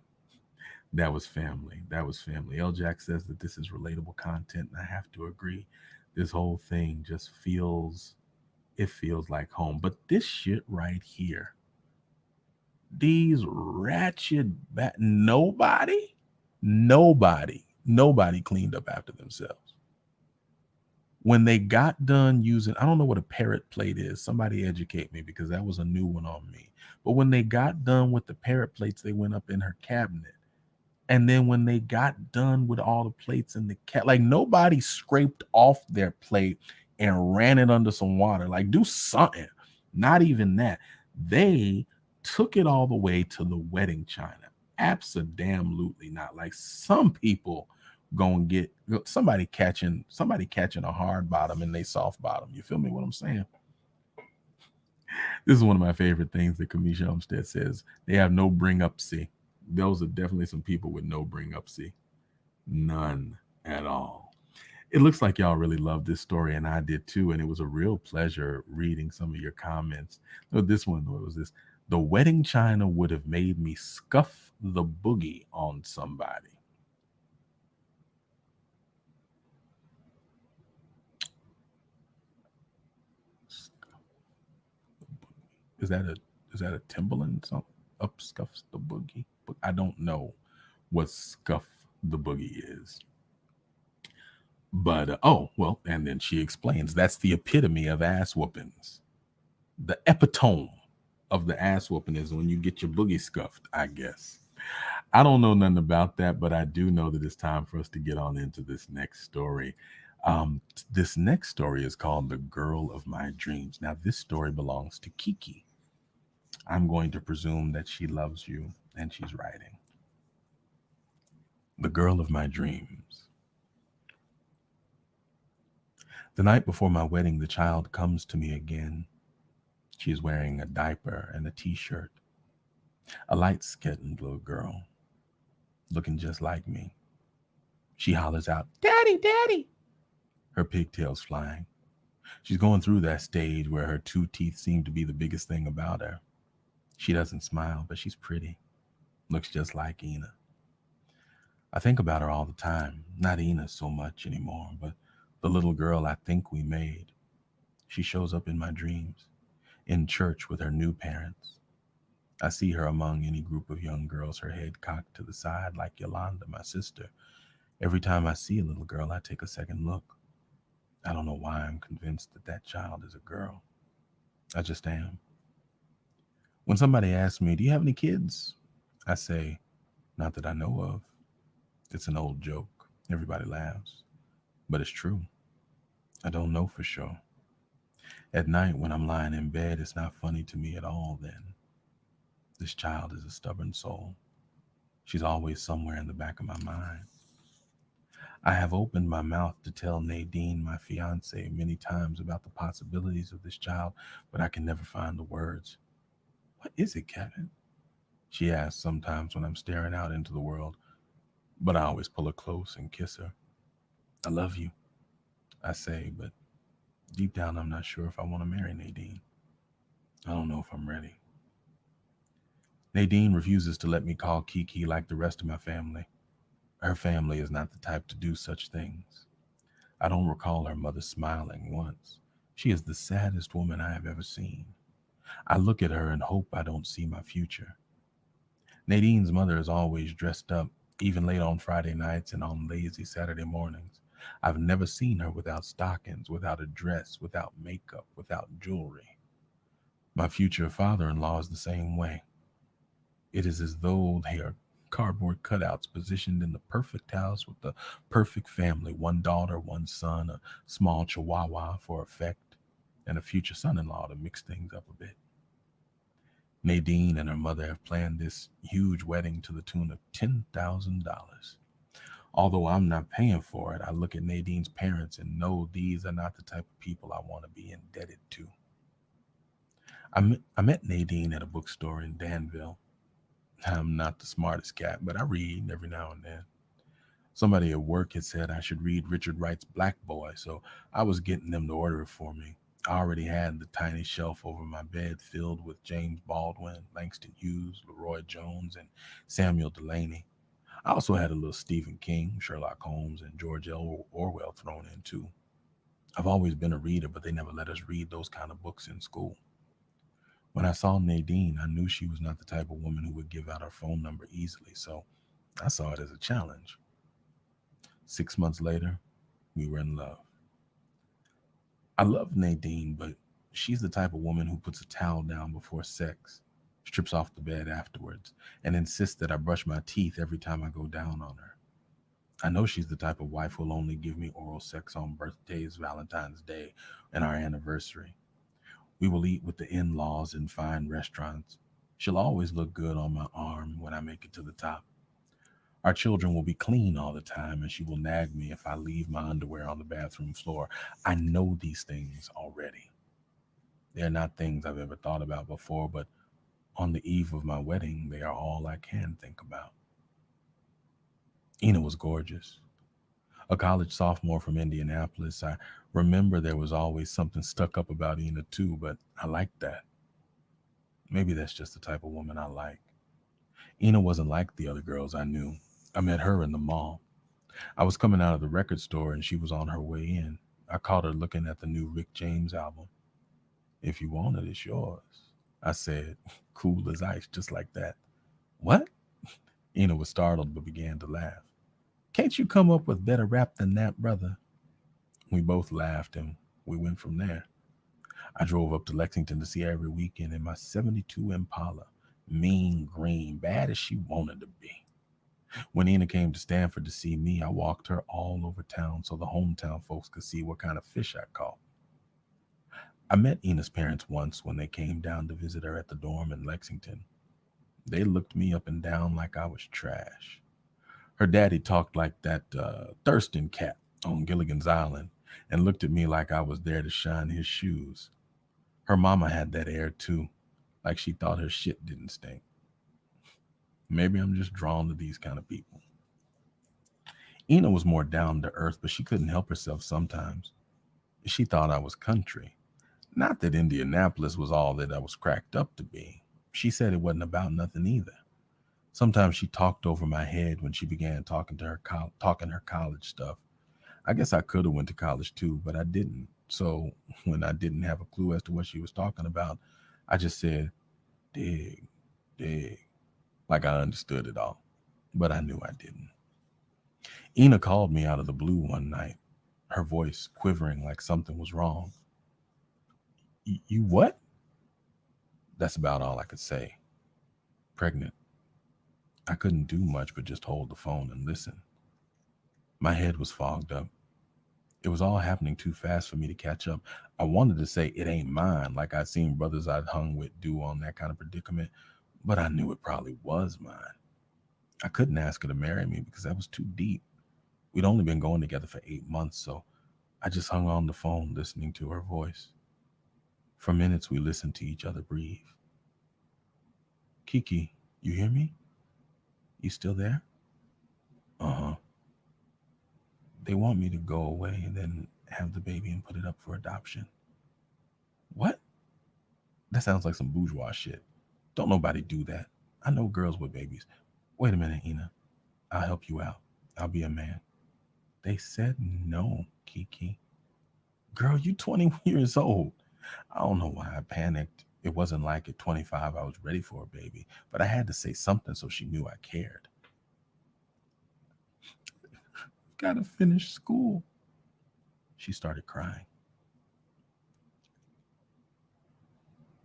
that was family. That was family. L. Jack says that this is relatable content, and I have to agree. This whole thing just feels like home. But this shit right here, these ratchet nobody cleaned up after themselves. When they got done using, I don't know what a parrot plate is. Somebody educate me because that was a new one on me. But when they got done with the parrot plates, they went up in her cabinet. And then when they got done with all the plates in the cat, like nobody scraped off their plate and ran it under some water. Like do something. Not even that. They took it all the way to the wedding china. Absolutely not. Like some people gonna get somebody catching a hard bottom and they soft bottom. You feel me? What I'm saying? This is one of my favorite things that Kamisha Olmstead says. They have no bring up see. Those are definitely some people with no bring up see. None at all. It looks like y'all really loved this story, and I did too. And it was a real pleasure reading some of your comments. No, this one, what was this? The wedding china would have made me scuff the boogie on somebody. Is that a Timberland song? Up scuffs the boogie. But I don't know what scuff the boogie is. But oh well, and then she explains that's the epitome of ass whoopings. The epitome of the ass whooping is when you get your boogie scuffed, I guess. I don't know nothing about that, but I do know that it's time for us to get on into this next story. This next story is called The Girl of My Dreams. Now, this story belongs to Kiki. I'm going to presume that she loves you and she's writing. The Girl of My Dreams. The night before my wedding, the child comes to me again. She is wearing a diaper and a t-shirt. A light-skinned little girl, looking just like me. She hollers out, "Daddy, Daddy!" Her pigtails flying. She's going through that stage where her two teeth seem to be the biggest thing about her. She doesn't smile, but she's pretty. Looks just like Ina. I think about her all the time. Not Ina so much anymore, but the little girl I think we made. She shows up in my dreams, in church with her new parents. I see her among any group of young girls, her head cocked to the side like Yolanda, my sister. Every time I see a little girl, I take a second look. I don't know why I'm convinced that that child is a girl. I just am. When somebody asks me, "Do you have any kids?" I say, "Not that I know of." It's an old joke. Everybody laughs. But it's true. I don't know for sure. At night when I'm lying in bed, it's not funny to me at all then. This child is a stubborn soul. She's always somewhere in the back of my mind. I have opened my mouth to tell Nadine, my fiance, many times about the possibilities of this child, but I can never find the words. "What is it, Kevin?" she asks sometimes when I'm staring out into the world, but I always pull her close and kiss her. "I love you," I say, but deep down I'm not sure if I want to marry Nadine. I don't know if I'm ready. Nadine refuses to let me call Kiki like the rest of my family. Her family is not the type to do such things. I don't recall her mother smiling once. She is the saddest woman I have ever seen. I look at her and hope I don't see my future. Nadine's mother is always dressed up, even late on Friday nights and on lazy Saturday mornings. I've never seen her without stockings, without a dress, without makeup, without jewelry. My future father in law is the same way. It is as though they are cardboard cutouts positioned in the perfect house with the perfect family, one daughter, one son, a small chihuahua for effect, and a future son in law to mix things up a bit. Nadine and her mother have planned this huge wedding to the tune of $10,000. Although I'm not paying for it, I look at Nadine's parents and know these are not the type of people I want to be indebted to. I met Nadine at a bookstore in Danville. I'm not the smartest cat, but I read every now and then. Somebody at work had said I should read Richard Wright's Black Boy, so I was getting them to order it for me. I already had the tiny shelf over my bed filled with James Baldwin, Langston Hughes, Leroy Jones, and Samuel Delany. I also had a little Stephen King, Sherlock Holmes, and George L. Orwell thrown in too. I've always been a reader, but they never let us read those kind of books in school. When I saw Nadine, I knew she was not the type of woman who would give out her phone number easily, so I saw it as a challenge. 6 months later, we were in love. I love Nadine, but she's the type of woman who puts a towel down before sex, strips off the bed afterwards, and insists that I brush my teeth every time I go down on her. I know she's the type of wife who'll only give me oral sex on birthdays, Valentine's Day, and our anniversary. We will eat with the in laws in fine restaurants. She'll always look good on my arm when I make it to the top. Our children will be clean all the time, and she will nag me if I leave my underwear on the bathroom floor. I know these things already. They're not things I've ever thought about before, but on the eve of my wedding, they are all I can think about. Ina was gorgeous. A college sophomore from Indianapolis. I remember there was always something stuck up about Ina, too, but I liked that. Maybe that's just the type of woman I like. Ina wasn't like the other girls I knew. I met her in the mall. I was coming out of the record store and she was on her way in. I caught her looking at the new Rick James album. If you want it, it's yours. I said, cool as ice, just like that. What? Ina was startled but began to laugh. Can't you come up with better rap than that, brother? We both laughed and we went from there. I drove up to Lexington to see her every weekend in my 72 Impala. Mean green, bad as she wanted to be. When Ina came to Stanford to see me, I walked her all over town so the hometown folks could see what kind of fish I caught. I met Ina's parents once when they came down to visit her at the dorm in Lexington. They looked me up and down like I was trash. Her daddy talked like that Thurston cat on Gilligan's Island and looked at me like I was there to shine his shoes. Her mama had that air too, like she thought her shit didn't stink. Maybe I'm just drawn to these kind of people. Ina was more down to earth, but she couldn't help herself sometimes. She thought I was country. Not that Indianapolis was all that I was cracked up to be. She said it wasn't about nothing either. Sometimes she talked over my head when she began talking her college stuff. I guess I could have went to college too, but I didn't. So when I didn't have a clue as to what she was talking about, I just said, dig, dig, like I understood it all. But I knew I didn't. Ina called me out of the blue one night, her voice quivering like something was wrong. You what? That's about all I could say. Pregnant. I couldn't do much but just hold the phone and listen. My head was fogged up. It was all happening too fast for me to catch up. I wanted to say it ain't mine, like I'd seen brothers I'd hung with do on that kind of predicament, but I knew it probably was mine. I couldn't ask her to marry me because that was too deep. We'd only been going together for 8 months, so I just hung on the phone listening to her voice. For minutes, we listened to each other breathe. Kiki, you hear me? You still there? Uh huh. They want me to go away and then have the baby and put it up for adoption. What? That sounds like some bourgeois shit. Don't nobody do that. I know girls with babies. Wait a minute, Ina. I'll help you out. I'll be a man. They said no, Kiki. Girl, you 20 years old. I don't know why I panicked. It wasn't like at 25 I was ready for a baby, but I had to say something so she knew I cared. Gotta finish school. She started crying.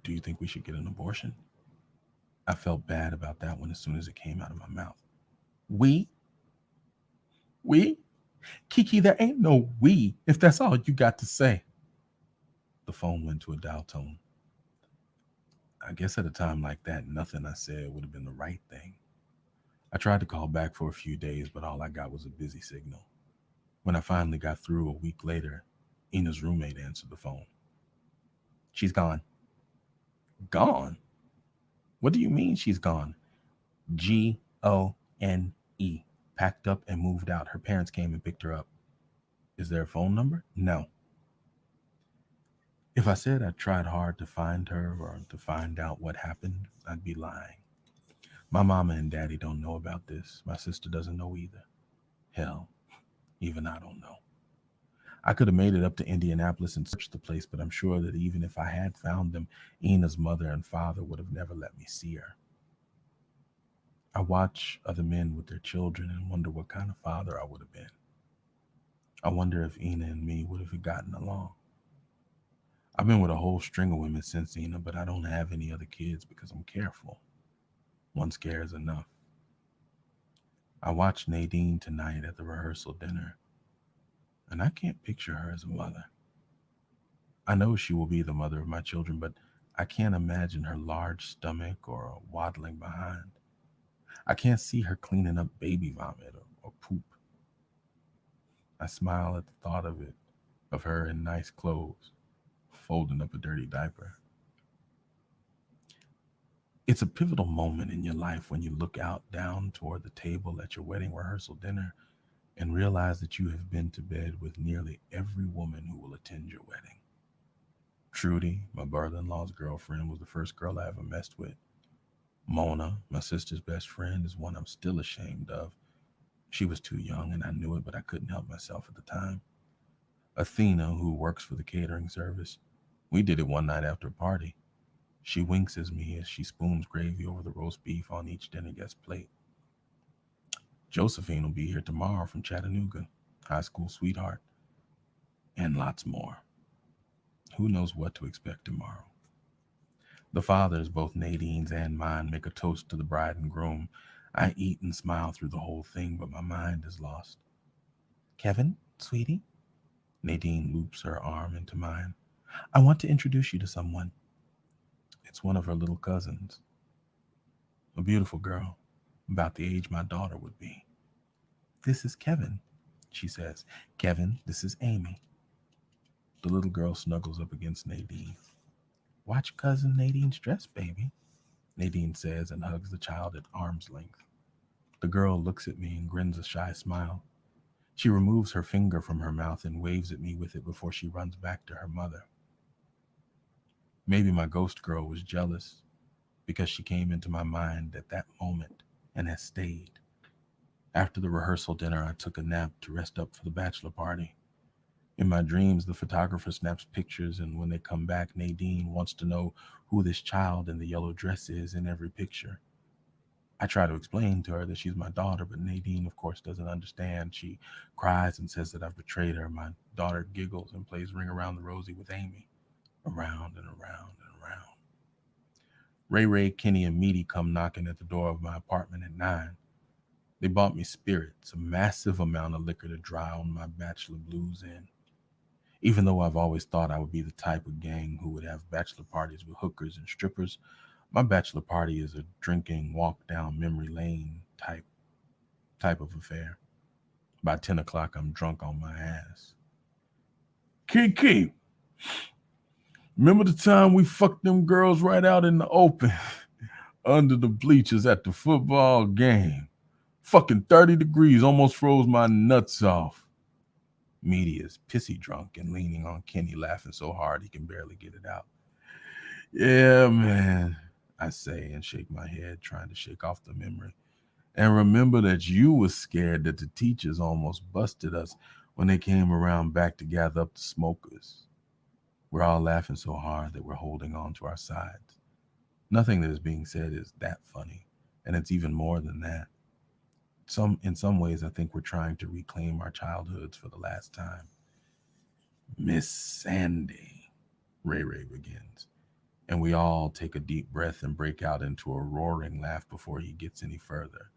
Do you think we should get an abortion? I felt bad about that one as soon as it came out of my mouth. We? We? Kiki, there ain't no we if that's all you got to say. The phone went to a dial tone. I guess at a time like that, nothing I said would have been the right thing. I tried to call back for a few days, but all I got was a busy signal. When I finally got through a week later, Ina's roommate answered the phone. She's gone. Gone? What do you mean she's gone? Gone. Packed up and moved out. Her parents came and picked her up. Is there a phone number? No. If I said I tried hard to find her or to find out what happened, I'd be lying. My mama and daddy don't know about this. My sister doesn't know either. Hell, even I don't know. I could have made it up to Indianapolis and searched the place, but I'm sure that even if I had found them, Ina's mother and father would have never let me see her. I watch other men with their children and wonder what kind of father I would have been. I wonder if Ina and me would have gotten along. I've been with a whole string of women since Ina, but I don't have any other kids because I'm careful. One scare is enough. I watched Nadine tonight at the rehearsal dinner, and I can't picture her as a mother. I know she will be the mother of my children, but I can't imagine her large stomach or a waddling behind. I can't see her cleaning up baby vomit or poop. I smile at the thought of it, of her in nice clothes, folding up a dirty diaper. It's a pivotal moment in your life when you look out down toward the table at your wedding rehearsal dinner and realize that you have been to bed with nearly every woman who will attend your wedding. Trudy, my brother in law's girlfriend, was the first girl I ever messed with. Mona, my sister's best friend, is one I'm still ashamed of. She was too young and I knew it, but I couldn't help myself at the time. Athena, who works for the catering service, we did it one night after a party. She winks at me as she spoons gravy over the roast beef on each dinner guest's plate. Josephine will be here tomorrow from Chattanooga, high school sweetheart, and lots more. Who knows what to expect tomorrow? The fathers, both Nadine's and mine, make a toast to the bride and groom. I eat and smile through the whole thing, but my mind is lost. Kevin, sweetie? Nadine loops her arm into mine. I want to introduce you to someone. It's one of her little cousins, a beautiful girl, about the age my daughter would be. This is Kevin, she says. Kevin, this is Amy. The little girl snuggles up against Nadine. Watch cousin Nadine's dress, baby, Nadine says and hugs the child at arm's length. The girl looks at me and grins a shy smile. She removes her finger from her mouth and waves at me with it before she runs back to her mother. Maybe my ghost girl was jealous because she came into my mind at that moment and has stayed. After the rehearsal dinner, I took a nap to rest up for the bachelor party. In my dreams, the photographer snaps pictures, and when they come back, Nadine wants to know who this child in the yellow dress is in every picture. I try to explain to her that she's my daughter, but Nadine, of course, doesn't understand. She cries and says that I've betrayed her. My daughter giggles and plays Ring Around the Rosie with Amy, around and around and around. Ray, Kenny, and Meaty come knocking at the door of my apartment at 9. They bought me spirits, a massive amount of liquor to drown my bachelor blues in. Even though I've always thought I would be the type of gang who would have bachelor parties with hookers and strippers, my bachelor party is a drinking, walk down memory lane type of affair. By 10 o'clock, I'm drunk on my ass. Kiki, remember the time we fucked them girls right out in the open under the bleachers at the football game? Fucking 30 degrees, almost froze my nuts off. Meaty is pissy drunk and leaning on Kenny, laughing so hard he can barely get it out. Yeah, man, I say and shake my head, trying to shake off the memory. And remember that you was scared that the teachers almost busted us when they came around back to gather up the smokers. We're all laughing so hard that we're holding on to our sides. Nothing that is being said is that funny, and it's even more than that. In some ways, I think we're trying to reclaim our childhoods for the last time. Miss Sandy, Ray Ray begins, and we all take a deep breath and break out into a roaring laugh before he gets any further.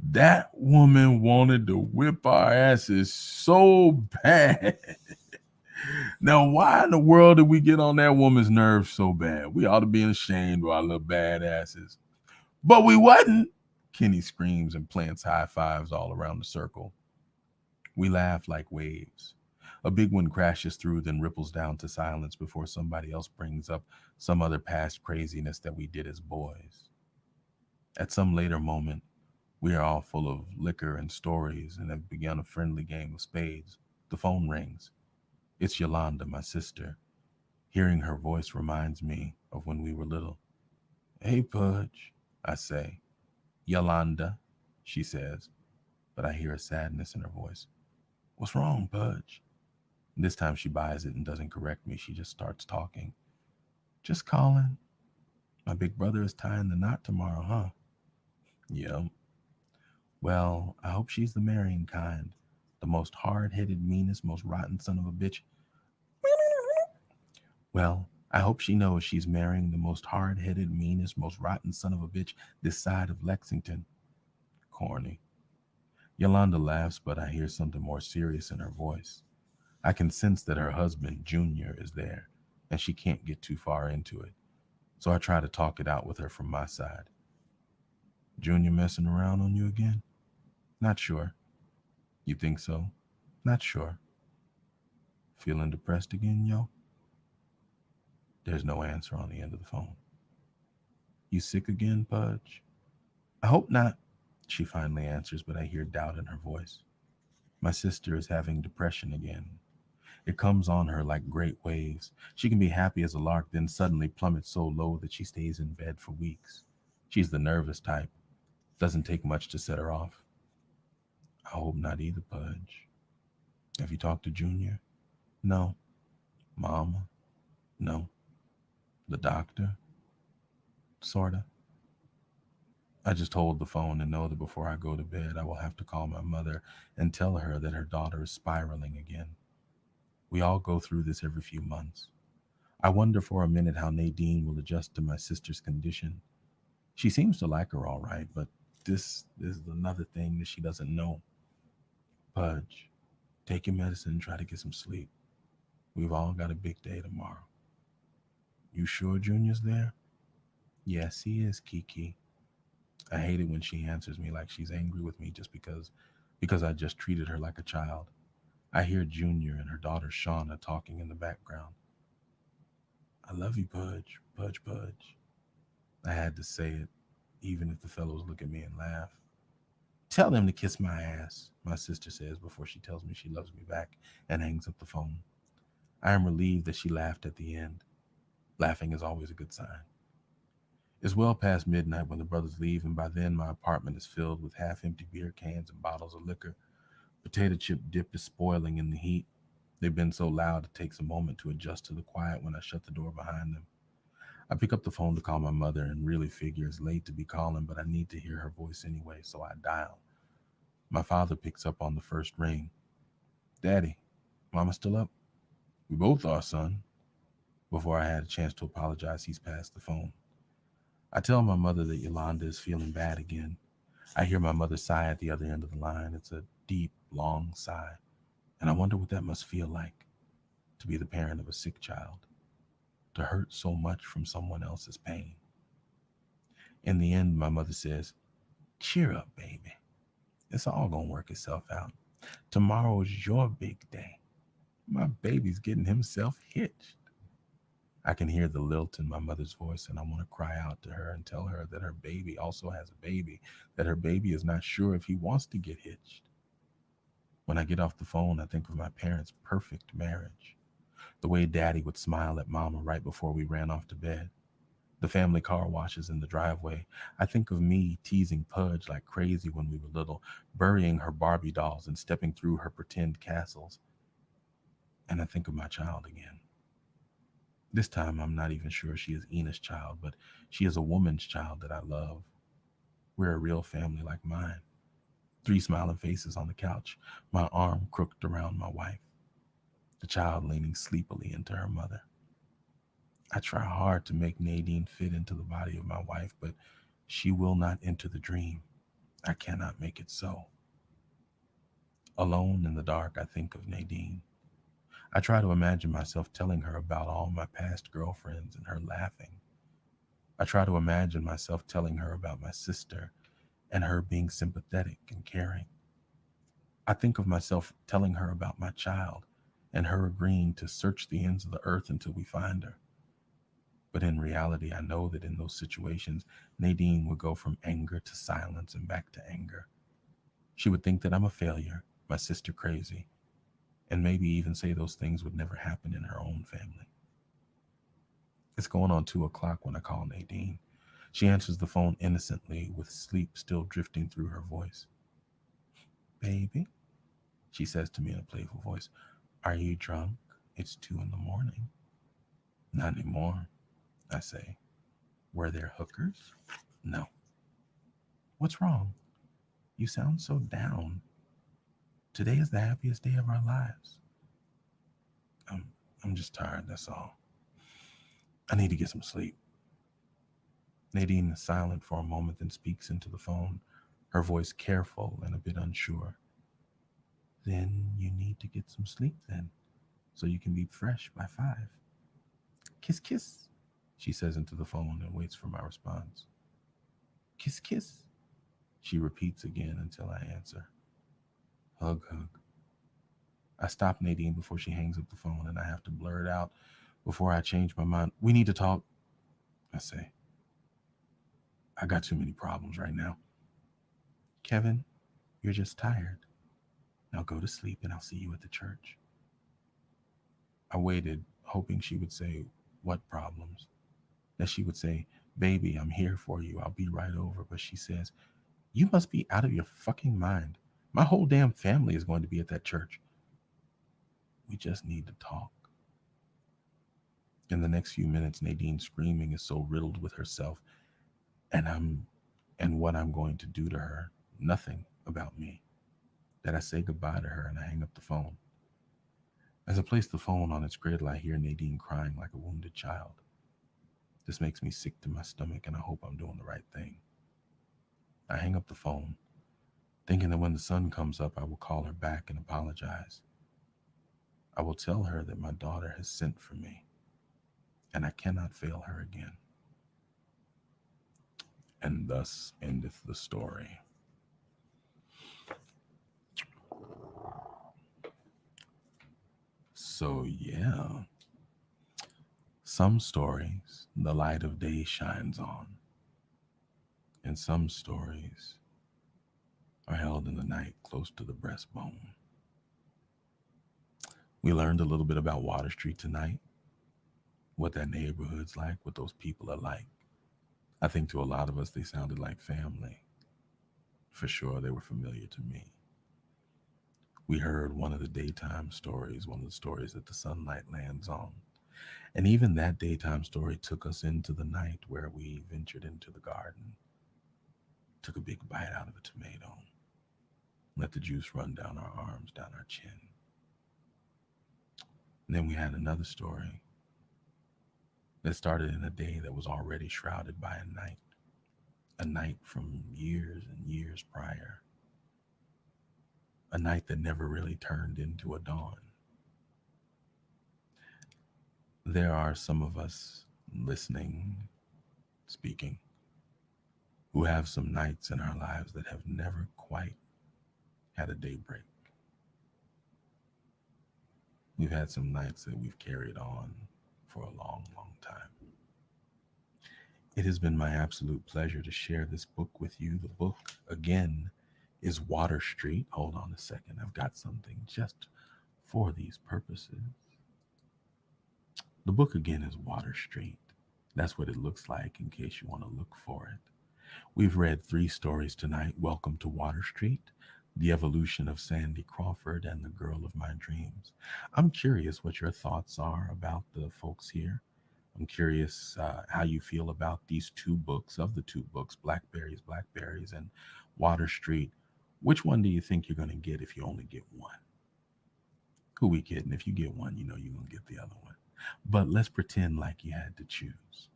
That woman wanted to whip our asses so bad. Now, why in the world did we get on that woman's nerves so bad? We ought to be ashamed of our little badasses. But we wasn't. Kenny screams and plants high fives all around the circle. We laugh like waves. A big one crashes through, then ripples down to silence before somebody else brings up some other past craziness that we did as boys. At some later moment, we are all full of liquor and stories and have begun a friendly game of spades. The phone rings. It's Yolanda, my sister. Hearing her voice reminds me of when we were little. Hey, Pudge, I say. Yolanda, she says, but I hear a sadness in her voice. What's wrong, Pudge? This time she buys it and doesn't correct me. She just starts talking. Just calling. My big brother is tying the knot tomorrow, huh? Yep. Well, I hope she's the marrying kind. The most hard-headed, meanest, most rotten son of a bitch. Well, I hope she knows she's marrying the most hard-headed, meanest, most rotten son of a bitch this side of Lexington. Corny. Yolanda laughs, but I hear something more serious in her voice. I can sense that her husband, Junior, is there, and she can't get too far into it. So I try to talk it out with her from my side. Junior messing around on you again? Not sure. You think so? Not sure. Feeling depressed again, yo? There's no answer on the end of the phone. You sick again, Pudge? I hope not, she finally answers, but I hear doubt in her voice. My sister is having depression again. It comes on her like great waves. She can be happy as a lark, then suddenly plummets so low that she stays in bed for weeks. She's the nervous type. Doesn't take much to set her off. I hope not either, Pudge. Have you talked to Junior? No. Mama? No. The doctor? Sorta. I just hold the phone and know that before I go to bed, I will have to call my mother and tell her that her daughter is spiraling again. We all go through this every few months. I wonder for a minute how Nadine will adjust to my sister's condition. She seems to like her all right, but this is another thing that she doesn't know. Pudge, take your medicine and try to get some sleep. We've all got a big day tomorrow. You sure Junior's there? Yes, he is, Kiki. I hate it when she answers me like she's angry with me just because I just treated her like a child. I hear Junior and her daughter Shauna talking in the background. I love you, Pudge, Pudge, Pudge. I had to say it, even if the fellows look at me and laugh. Tell them to kiss my ass, my sister says before she tells me she loves me back and hangs up the phone. I am relieved that she laughed at the end. Laughing is always a good sign. It's well past midnight when the brothers leave, and by then my apartment is filled with half-empty beer cans and bottles of liquor. Potato chip dip is spoiling in the heat. They've been so loud it takes a moment to adjust to the quiet when I shut the door behind them. I pick up the phone to call my mother and really figure it's late to be calling, but I need to hear her voice anyway, so I dial. My father picks up on the first ring. Daddy, Mama still up? We both are, son. Before I had a chance to apologize, he's passed the phone. I tell my mother that Yolanda is feeling bad again. I hear my mother sigh at the other end of the line. It's a deep, long sigh. And I wonder what that must feel like, to be the parent of a sick child, to hurt so much from someone else's pain. In the end, my mother says, cheer up, baby. It's all going to work itself out. Tomorrow is your big day. My baby's getting himself hitched. I can hear the lilt in my mother's voice, and I want to cry out to her and tell her that her baby also has a baby, that her baby is not sure if he wants to get hitched. When I get off the phone, I think of my parents' perfect marriage, the way Daddy would smile at Mama right before we ran off to bed. The family car washes in the driveway. I think of me teasing Pudge like crazy when we were little, burying her Barbie dolls and stepping through her pretend castles. And I think of my child again. This time, I'm not even sure she is Ena's child, but she is a woman's child that I love. We're a real family like mine. Three smiling faces on the couch, my arm crooked around my wife, the child leaning sleepily into her mother. I try hard to make Nadine fit into the body of my wife, but she will not enter the dream. I cannot make it so. Alone in the dark, I think of Nadine. I try to imagine myself telling her about all my past girlfriends and her laughing. I try to imagine myself telling her about my sister and her being sympathetic and caring. I think of myself telling her about my child and her agreeing to search the ends of the earth until we find her. But in reality, I know that in those situations, Nadine would go from anger to silence and back to anger. She would think that I'm a failure, my sister crazy, and maybe even say those things would never happen in her own family. It's going on 2 o'clock when I call Nadine. She answers the phone innocently, with sleep still drifting through her voice. Baby, she says to me in a playful voice, are you drunk? It's 2 in the morning. Not anymore, I say. Were there hookers? No. What's wrong? You sound so down. Today is the happiest day of our lives. I'm, I'm just tired, that's all. I need to get some sleep. Nadine is silent for a moment, then speaks into the phone, her voice careful and a bit unsure. Then you need to get some sleep then, so you can be fresh by 5. Kiss, kiss, she says into the phone and waits for my response. Kiss, kiss, she repeats again until I answer. Hug, hug. I stop Nadine before she hangs up the phone, and I have to blur it out before I change my mind. We need to talk, I say. I got too many problems right now. Kevin, you're just tired. Now go to sleep and I'll see you at the church. I waited, hoping she would say, what problems? That she would say, baby, I'm here for you. I'll be right over. But she says, you must be out of your fucking mind. My whole damn family is going to be at that church. We just need to talk. In the next few minutes, Nadine's screaming is so riddled with herself and what I'm going to do to her, nothing about me, that I say goodbye to her and I hang up the phone. As I place the phone on its griddle, I hear Nadine crying like a wounded child. This makes me sick to my stomach, and I hope I'm doing the right thing. I hang up the phone, thinking that when the sun comes up, I will call her back and apologize. I will tell her that my daughter has sent for me, and I cannot fail her again. And thus endeth the story. So, yeah, some stories the light of day shines on, and some stories are held in the night close to the breastbone. We learned a little bit about Water Street tonight, what that neighborhood's like, what those people are like. I think to a lot of us, they sounded like family. For sure, they were familiar to me. We heard one of the daytime stories, one of the stories that the sunlight lands on. And even that daytime story took us into the night where we ventured into the garden, took a big bite out of a tomato, let the juice run down our arms, down our chin. And then we had another story that started in a day that was already shrouded by a night from years and years prior, a night that never really turned into a dawn. There are some of us listening, speaking, who have some nights in our lives that have never quite had a daybreak. We've had some nights that we've carried on for a long, long time. It has been my absolute pleasure to share this book with you. The book, again, is Water Street. Hold on a second. I've got something just for these purposes. The book, again, is Water Street. That's what it looks like in case you want to look for it. We've read three stories tonight: Welcome to Water Street, The Evolution of Sandy Crawford, and The Girl of My Dreams. I'm curious what your thoughts are about the folks here. I'm curious how you feel about these two books, of the two books, Blackberries, and Water Street. Which one do you think you're going to get if you only get one? Who we kidding? If you get one, you know you're going to get the other one. But let's pretend like you had to choose.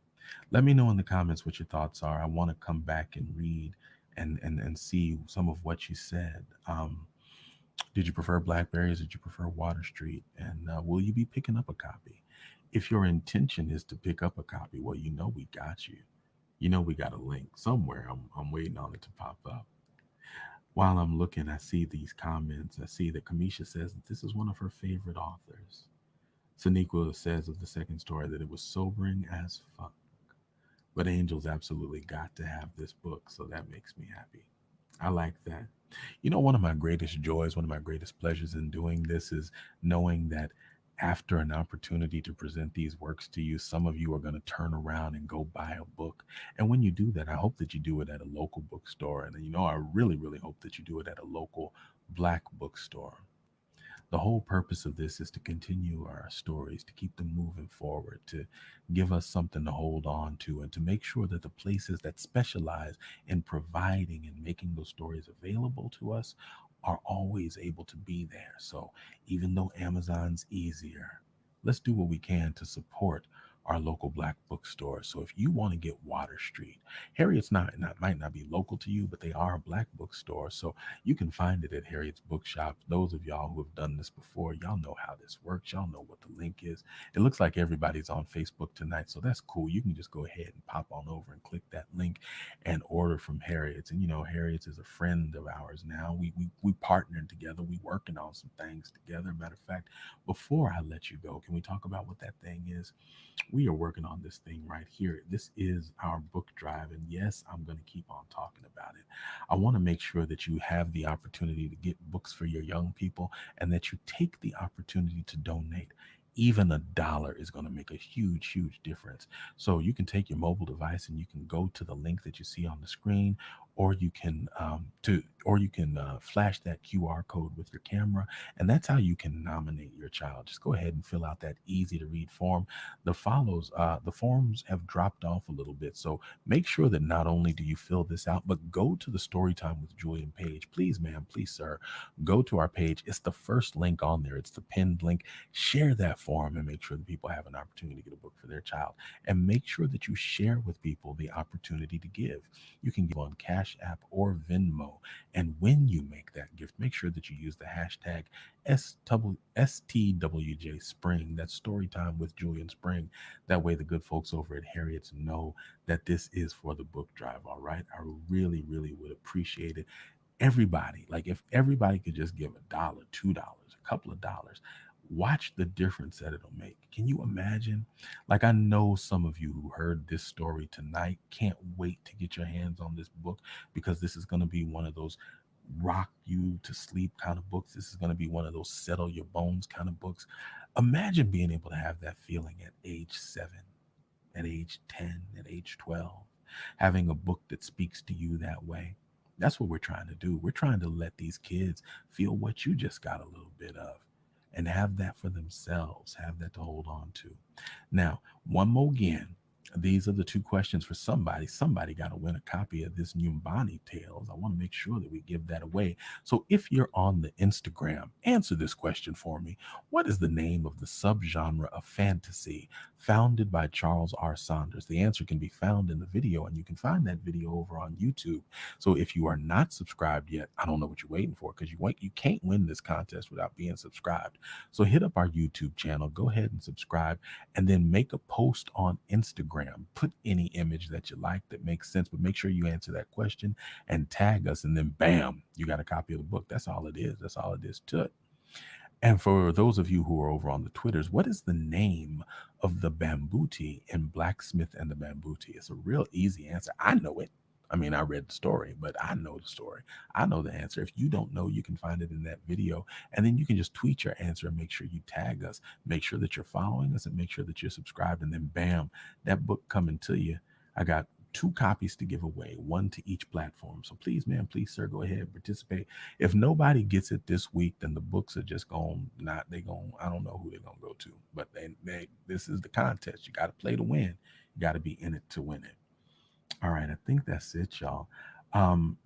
Let me know in the comments what your thoughts are. I want to come back and read and see some of what you said. Did you prefer Blackberries? Did you prefer Water Street? And will you be picking up a copy? If your intention is to pick up a copy, well, you know we got you. You know we got a link somewhere. I'm waiting on it to pop up. While I'm looking, I see these comments. I see that Kamisha says that this is one of her favorite authors. Saniqua says of the second story that it was sobering as fuck. But Angel's absolutely got to have this book, so that makes me happy. I like that. You know, one of my greatest joys, one of my greatest pleasures in doing this is knowing that after an opportunity to present these works to you, some of you are going to turn around and go buy a book. And when you do that, I hope that you do it at a local bookstore. And, you know, I really, really hope that you do it at a local black bookstore. The whole purpose of this is to continue our stories, to keep them moving forward, to give us something to hold on to, and to make sure that the places that specialize in providing and making those stories available to us are always able to be there. So even though Amazon's easier, let's do what we can to support our local black bookstore. So if you want to get Water Street, Harriet's not might not be local to you, but they are a black bookstore. So you can find it at Harriet's Bookshop. Those of y'all who have done this before, y'all know how this works. Y'all know what the link is. It looks like everybody's on Facebook tonight, so that's cool. You can just go ahead and pop on over and click that link and order from Harriet's. And you know, Harriet's is a friend of ours now. We partnered together. We working on some things together. Matter of fact, before I let you go, can we talk about what that thing is? We are working on this thing right here. This is our book drive. And yes, I'm going to keep on talking about it. I want to make sure that you have the opportunity to get books for your young people and that you take the opportunity to donate. Even $1 is going to make a huge, huge difference. So you can take your mobile device and you can go to the link that you see on the screen, or you can flash that QR code with your camera, and that's how you can nominate your child. Just go ahead and fill out that easy to read form. The forms have dropped off a little bit, so make sure that not only do you fill this out, but go to the Storytime with Julian page. Please, ma'am, please, sir, go to our page. It's the first link on there. It's the pinned link. Share that form and make sure that people have an opportunity to get a book for their child. And make sure that you share with people the opportunity to give. You can give on Cash App or Venmo. And when you make that gift, make sure that you use the hashtag STWJ Spring. That's Storytime with Julian Spring. That way, the good folks over at Harriet's know that this is for the book drive. All right. I really, really would appreciate it. Everybody, like if everybody could just give $1, $2, a couple of dollars, watch the difference that it'll make. Can you imagine? Like, I know some of you who heard this story tonight can't wait to get your hands on this book, because this is going to be one of those rock you to sleep kind of books. This is going to be one of those settle your bones kind of books. Imagine being able to have that feeling at age 7, at age 10, at age 12, having a book that speaks to you that way. That's what we're trying to do. We're trying to let these kids feel what you just got a little bit of and have that for themselves, have that to hold on to. Now, one more again. These are the two questions for somebody. Somebody got to win a copy of this Numbani Tales. I want to make sure that we give that away. So if you're on the Instagram, answer this question for me. What is the name of the subgenre of fantasy founded by Charles R. Saunders? The answer can be found in the video, and you can find that video over on YouTube. So if you are not subscribed yet, I don't know what you're waiting for, because you can't win this contest without being subscribed. So hit up our YouTube channel, go ahead and subscribe, and then make a post on Instagram. Put any image that you like that makes sense, but make sure you answer that question and tag us, and then bam, you got a copy of the book. That's all it is. That's all it is to it. And for those of you who are over on the Twitters, what is the name of the bamboo tea in Blacksmith and the Bamboo Tea? It's a real easy answer. I know it. I mean, I read the story, but I know the story. I know the answer. If you don't know, you can find it in that video. And then you can just tweet your answer and make sure you tag us. Make sure that you're following us and make sure that you're subscribed. And then bam, that book coming to you. I got 2 copies to give away, 1 to each platform. So please, man, please, sir, go ahead, participate. If nobody gets it this week, then the books are just going, I don't know who they're going to go to, but this is the contest. You got to play to win. You got to be in it to win it. All right, I think that's it, y'all.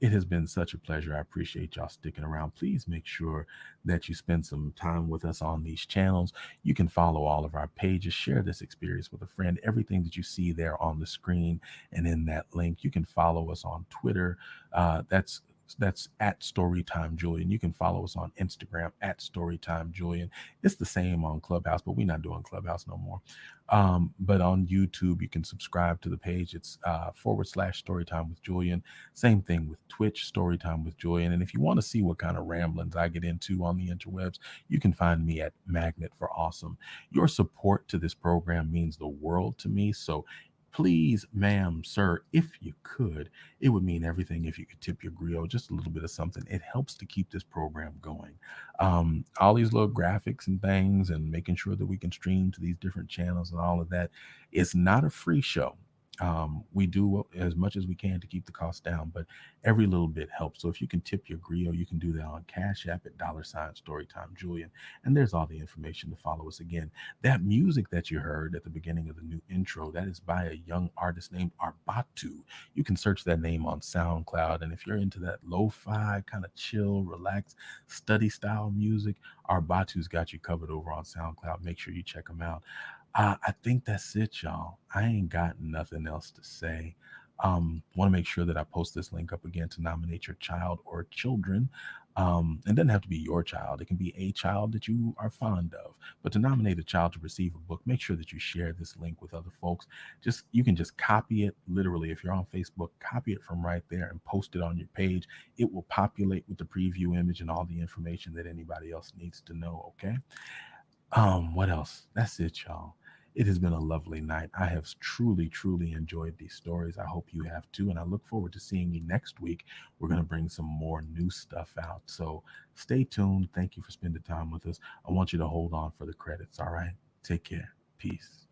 It has been such a pleasure. I appreciate y'all sticking around. Please make sure that you spend some time with us on these channels. You can follow all of our pages, share this experience with a friend. Everything that you see there on the screen and in that link, you can follow us on Twitter. That's at Storytime Julian. You can follow us on Instagram at Storytime Julian. It's the same on Clubhouse, but we're not doing Clubhouse no more. But on YouTube, you can subscribe to the page. It's / Storytime with Julian. Same thing with Twitch, Storytime with Julian. And if you want to see what kind of ramblings I get into on the interwebs, you can find me at Magnet for Awesome. Your support to this program means the world to me. So please, ma'am, sir, if you could, it would mean everything if you could tip your griot just a little bit of something. It helps to keep this program going. All these little graphics and things and making sure that we can stream to these different channels and all of that, it's not a free show. We do as much as we can to keep the cost down, but every little bit helps. So if you can tip your griot, you can do that on Cash App at $Storytime Julian. And there's all the information to follow us. Again, that music that you heard at the beginning of the new intro, that is by a young artist named Arbatu. You can search that name on SoundCloud. And if you're into that lo-fi kind of chill, relaxed, study style music, Arbatu's got you covered over on SoundCloud. Make sure you check them out. I think that's it, y'all. I ain't got nothing else to say. Want to make sure that I post this link up again to nominate your child or children. It doesn't have to be your child. It can be a child that you are fond of. But to nominate a child to receive a book, make sure that you share this link with other folks. You can just copy it. Literally, if you're on Facebook, copy it from right there and post it on your page. It will populate with the preview image and all the information that anybody else needs to know, okay? What else? That's it, y'all. It has been a lovely night. I have truly, truly enjoyed these stories. I hope you have too. And I look forward to seeing you next week. We're going to bring some more new stuff out. So stay tuned. Thank you for spending time with us. I want you to hold on for the credits. All right. Take care. Peace.